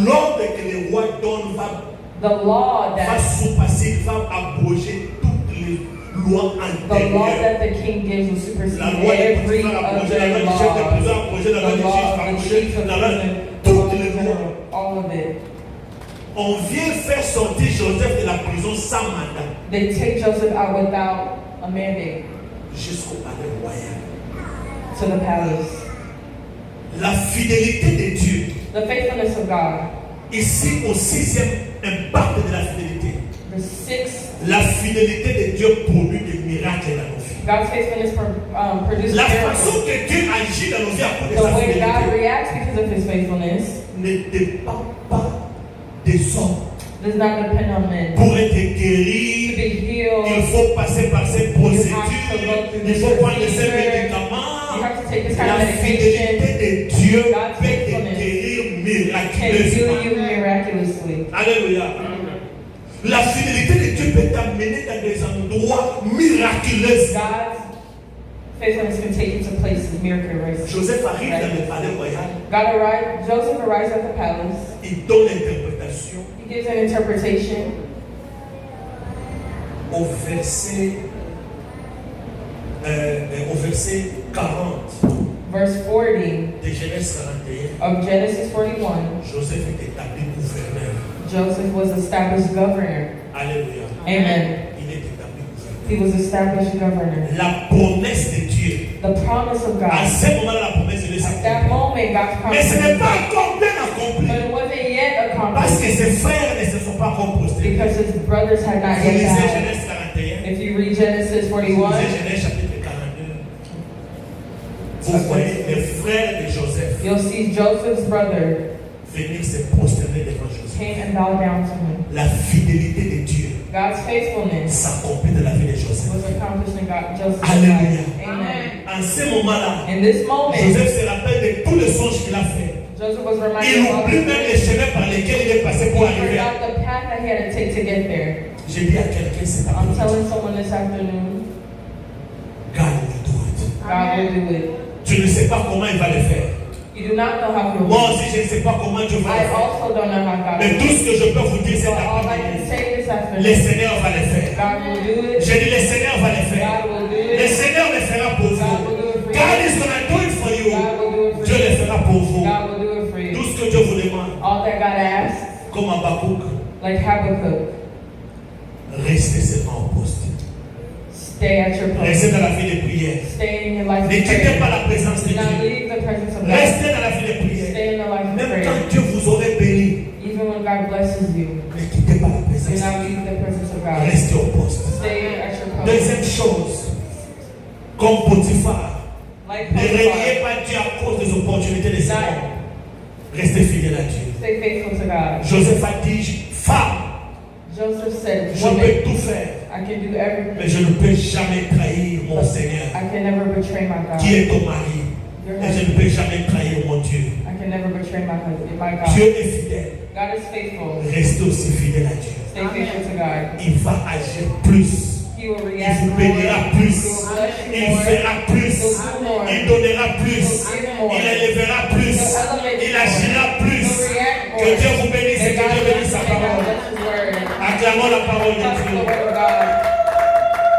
l'ordre que le roi donne va the law va that surpasser, va abroger toutes les lois the law antérieures. that the king gives will supersede La loi des every Potiphar other abroger, la loi du chef de prison law. abroger, la loi The du law juge of the abroger, chief of la loi, prison, the law toutes of les the lois. general, all of it. On vient faire sortir Joseph de la prison sans mandat They take Joseph out without a mandate jusqu'au palais royal. to the palace. La fidélité de Dieu, The faithfulness of God. ici au 6e impact de la fidélité. The sixth, La fidélité de Dieu produit des miracles dans nos vies. God's faithfulness produces La miracles. façon que Dieu agit dans nos vies à cause de The sa way God fidélité reacts because of his faithfulness ne dépend pas des hommes. does not depend on men. Pour être To guéri, be healed, il faut passer par cette you procédure, have to go through il this faut prendre ces procedure, médicaments. you have to take this kind La of medication, fidélité de Dieu God's peut te faithfulness guérir can heal miraculeusement. you miraculously. Alléluia. La fidélité de Dieu peut t'amener dans des endroits miraculeux. God's faithfulness can take you to places miraculous. Joseph arrive dans le palais royal, Joseph arrives at the palace. il donne l'interprétation He gives an interpretation au verset 40 verse 40 de Genèse 41. of Genesis 41. Joseph est établi gouverneur. Joseph was established governor. Alléluia. Amen. Il est établi gouverneur. He was established governor. La promesse de Dieu. The promise of À God. ce moment-là, la promesse de Dieu At that s'accomplit. moment, God's Mais promise ce n'est was pas done. encore bien accompli. But it wasn't yet Parce accomplished que ses frères ne se sont pas encore prostrés. because his brothers had not Vous yet lisez died. Genèse 41. If you read Genesis Vous 41, lisez Genèse chapitre 42. Vous voyez les frères de Joseph you'll see Joseph's brother venir se prosterner devant Joseph. came and bowed down to him. La fidélité de Dieu God's faithfulness s'accomplit dans la vie de Joseph. was accomplished in Joseph's Alléluia. life. Amen. En ce moment-là, In this moment, Joseph se rappelle de tous les songes qu'il a fait. Joseph was Il reminded of all oublie même les chemins par lesquels il est passé pour he arriver. forgot the path that he had to take to get there. J'ai dit à quelqu'un cet I'm après-midi, telling someone this afternoon, God will do it. God will do it. Tu ne sais pas comment il va le faire. You do not know how to Moi do it. aussi, je ne sais pas comment Dieu va I le faire. also don't know how God Mais will do tout it. ce que je peux vous dire So cet all I can après-midi, say this le afternoon, Seigneur va le faire. God will do it. J'ai dit, le Seigneur va le faire. God will do Le it. Seigneur le fera pour God vous. will do it for God you. is going to do it for you. God will do it for Dieu le you. fera pour vous. God will do it for Tout you. ce que Dieu vous demande, All that God asks, comme Habakkuk, like Habakkuk, restez seulement au poste. stay at your Restez post. dans la vie de prière. Stay in your life Ne of quittez prayer. pas la présence de Do not Dieu. leave the presence of God. Restez dans la vie de prière. Stay in the life of Même prayer. quand Dieu vous aurait béni, Even when God blesses you, ne quittez pas la do présence de not Dieu. leave the presence of God. Restez au poste. Stay at your post. Deuxième chose, comme Potiphar, Like ne reniez Potiphar, pas Dieu à cause des opportunités de ce monde. Restez fidèle à Dieu. stay faithful to God. Joseph a dit, femme, Joseph said, je woman, peux tout faire, I can do everything. mais je ne peux jamais trahir mon Seigneur, I can never betray my God. qui est ton mari. Your Et je ne husband. peux jamais trahir mon Dieu. I can never betray my husband, my Dieu God. est fidèle. God is faithful. Restez aussi fidèle à Dieu. Stay faithful to God. Il va agir plus. He will Il react vous more. bénira He plus. will bless you Il more. fera plus. He'll do more. Il donnera plus. He'll give more. Il élèvera plus. He'll elevate Il more. agira plus. He'll react more. Que Dieu vous bénisse et May que God Dieu bless bénisse you. sa May God parole. bless His word. Acclamons la parole de Trust the Dieu. word of God.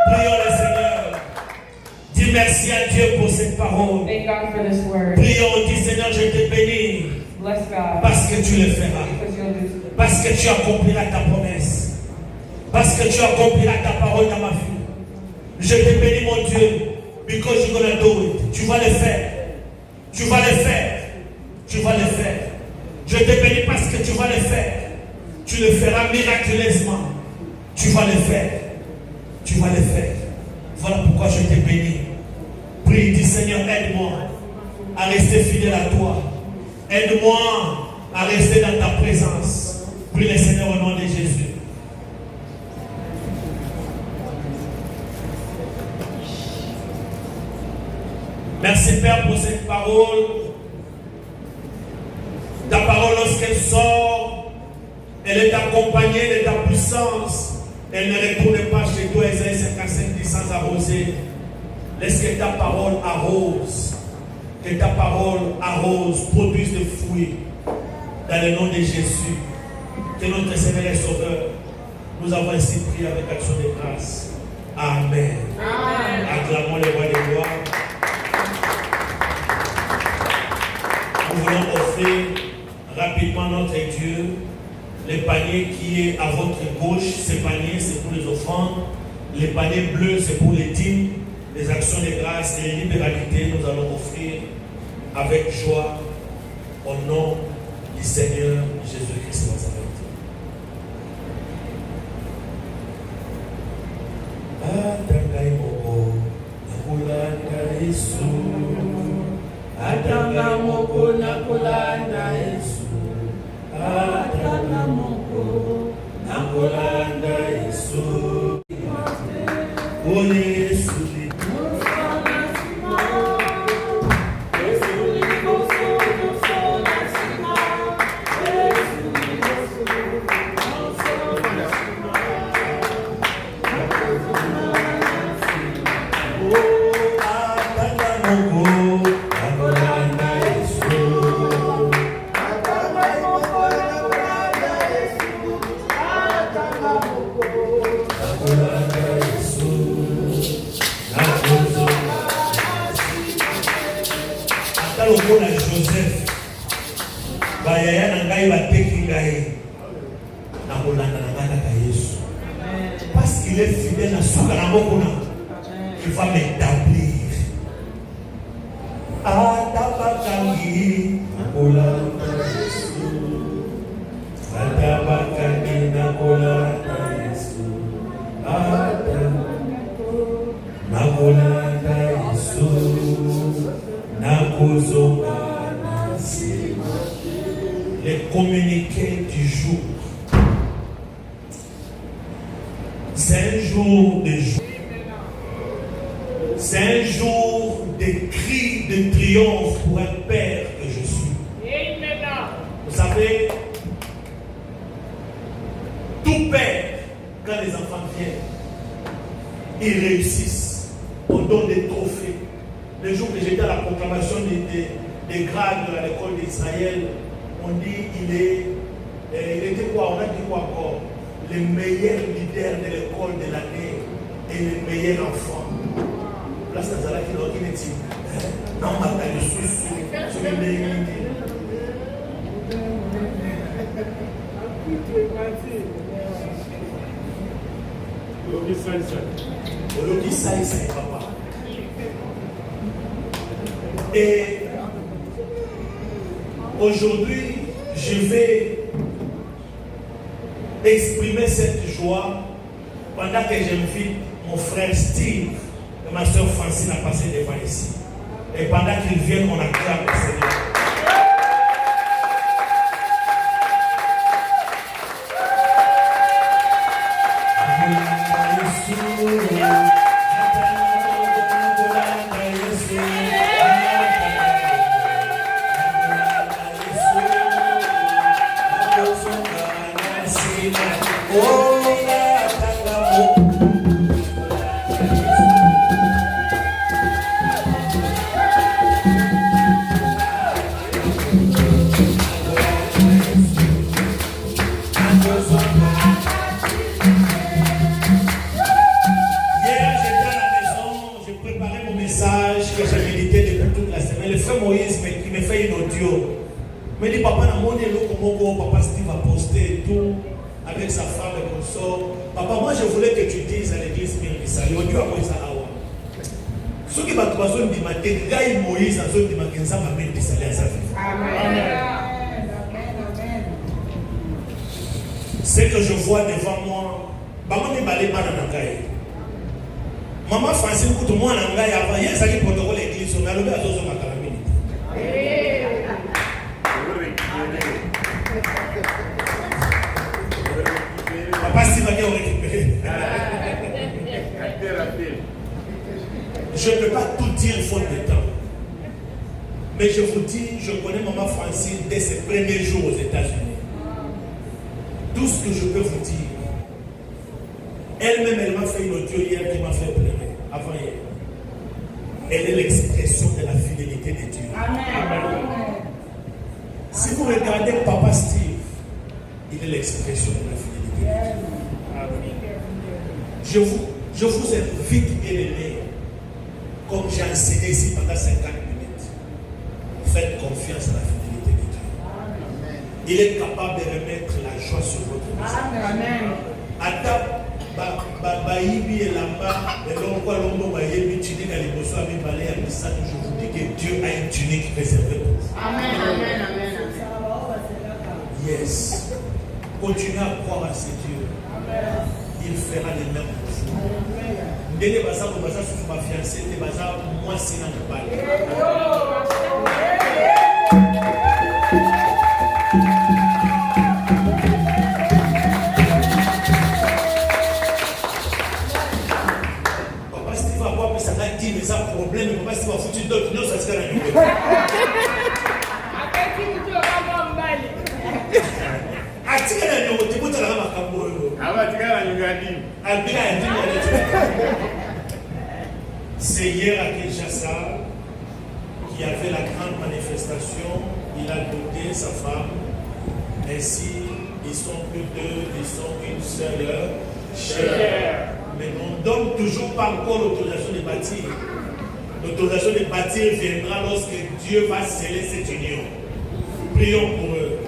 Prions le Seigneur. Dis merci à Dieu pour cette parole. Thank God for this word. Prions, dis Seigneur, je te bénis Bless God. parce que tu le feras. Because you'll do so. Parce que tu accompliras ta promesse. Parce que tu accompliras ta parole dans ma vie. Je te bénis, mon Dieu. Because you're gonna do it. Tu vas le faire. Tu vas le faire. Tu vas le faire. Je te bénis parce que tu vas le faire. Tu le feras miraculeusement. Tu vas le faire. Tu vas le faire. Voilà pourquoi je te bénis. Prie, dis Seigneur, aide-moi à rester fidèle à toi. Aide-moi à rester dans ta présence. Prie le Seigneur au nom de Jésus. Merci Père pour cette parole. Ta parole, lorsqu'elle sort, elle est accompagnée de ta puissance. Elle ne retourne pas chez toi, Isaïe 55, dit sans arroser. Laisse que ta parole arrose. Que ta parole arrose, produise des fruits. Dans le nom de Jésus. Que notre Seigneur et Sauveur, nous avons ainsi prié avec action de grâce. Amen. Amen. Acclamons les rois des rois. Nous voulons offrir rapidement notre Dieu. Le panier qui est à votre gauche, ce panier c'est pour les offrandes. Le panier bleu c'est pour les dîmes, les actions de grâce et les libéralités. Nous allons offrir avec joie au nom du Seigneur Jésus-Christ de Nazareth. Atangai moko nakulanda Yesu. Atanga moko nakulanda Yesu. Atanga moko nakulanda Yesu. Ole Yesu. Joseph, parce qu'il est fidèle à Soukaramokuna. Il va m'établir. Atabakangi Kolata Yesu. Atabakangi na Kolata Yesu. Nakolata Yesu. Nakozonga Nasima. Les communiqués du jour. C'est un jour de joie. C'est un jour de cris de triomphe pour un père que je suis. Vous savez, tout père, quand les enfants viennent, ils réussissent. On donne des trophées. Le jour que j'étais à la proclamation des grades à l'école d'Israël, on dit il était quoi? On a dit quoi encore? Le meilleur leader de l'école de l'année et le meilleur enfant. Là, c'est ça qui est dit. Non, ma taille, je suis sur le meilleur leader. Ologi Saïsai, papa. Et aujourd'hui, je vais exprimer cette joie pendant que j'invite mon frère Steve et ma soeur Francine à passer devant ici. Et pendant qu'ils viennent, on acclame le Seigneur. Me dit papa n'a monté l'eau comme papa Steve a posté tout avec sa femme et consort. Papa, moi je voulais que tu dises à l'église Mirissali, Dieu a Moïse à Awa. Ce qui va te passer du matin, Gaï Moïse a zone du matin, ça va mettre des salaires à sa vie. Amen. Ce que je vois devant moi, maman n'est pas les pas dans la caille. Maman Francine, tout le monde en gaille avant, il y a ça qui protocole l'église, on a levé à tous ma calamité. Papa Steve va récupérer. Je ne peux pas tout dire faute de temps. Mais je vous dis, je connais maman Francine dès ses premiers jours aux États-Unis. Tout ce que je peux vous dire, elle-même, elle m'a fait une audio hier qui m'a fait pleurer, avant hier. Elle est l'expression de la fidélité de Dieu. Amen. Si vous regardez Papa Steve, il est l'expression de la fidélité de Dieu. Je vous invite, bien aimé, comme j'ai enseigné ici pendant 50 minutes, faites confiance à la fidélité de Dieu. Amen. Il est capable de remettre la joie sur votre maison. Amen. Je vous dis que Dieu a une tunique réservée pour vous. Amen. Amen. Amen. Yes. Continuez à croire à ce Dieu. Amen. Il fera les mêmes pour vous. Dès que vous avez ma fiancée, moi c'est dans le palais. Mais ça problème, mais pas si on va foutre d'autres, non, ça serait la nuit. C'est hier à Kinshasa qu'il y avait la grande manifestation. Il a doté sa femme. Ainsi, ils sont plus deux, ils sont une seule chair. Mais on ne donne toujours pas encore l'autorisation de bâtir. L'autorisation de bâtir viendra lorsque Dieu va sceller cette union. Prions pour eux.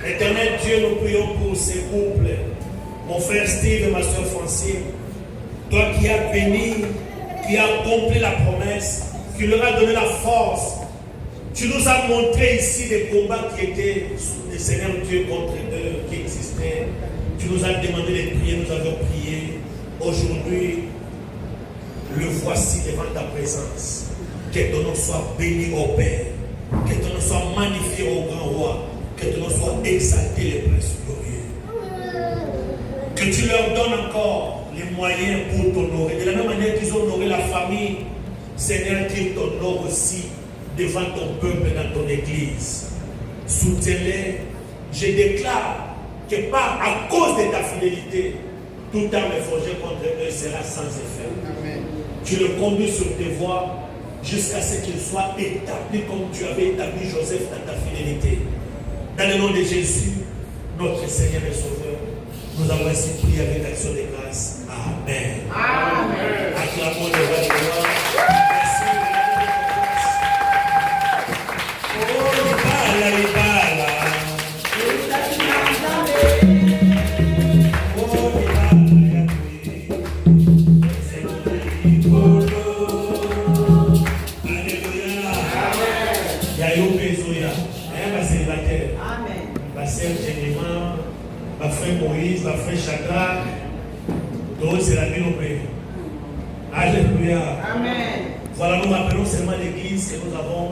Éternel Dieu, nous prions pour ces couples. Mon frère Steve et ma soeur Francine. Toi qui as béni, qui as accompli la promesse, qui leur a donné la force. Tu nous as montré ici des combats qui étaient, le Seigneur Dieu contre eux, qui existaient. Tu nous as demandé de prier, nous avons prié. Aujourd'hui, le voici devant ta présence. Que ton nom soit béni au Père. Que ton nom soit magnifié au grand roi. Que ton nom soit exalté, le prince glorieux. Que tu leur donnes encore les moyens pour t'honorer. De la même manière qu'ils ont honoré la famille, Seigneur, qu'ils t'honorent aussi devant ton peuple dans ton église. Soutiens-les. Je déclare que à cause de ta fidélité, tout arme forgé contre eux sera sans effet. Amen. Tu le conduis sur tes voies jusqu'à ce qu'il soit établi comme tu avais établi Joseph dans ta fidélité. Dans le nom de Jésus, notre Seigneur et Sauveur, nous avons ainsi prié avec action de grâce. Amen. Amen. Acclamons le roi de gloire. Merci. Oh, il parle. Ma frère Moïse, ma frère Chaka, donc c'est la vie au pays. Alléluia. Amen. Voilà, nous rappelons seulement l'église que nous avons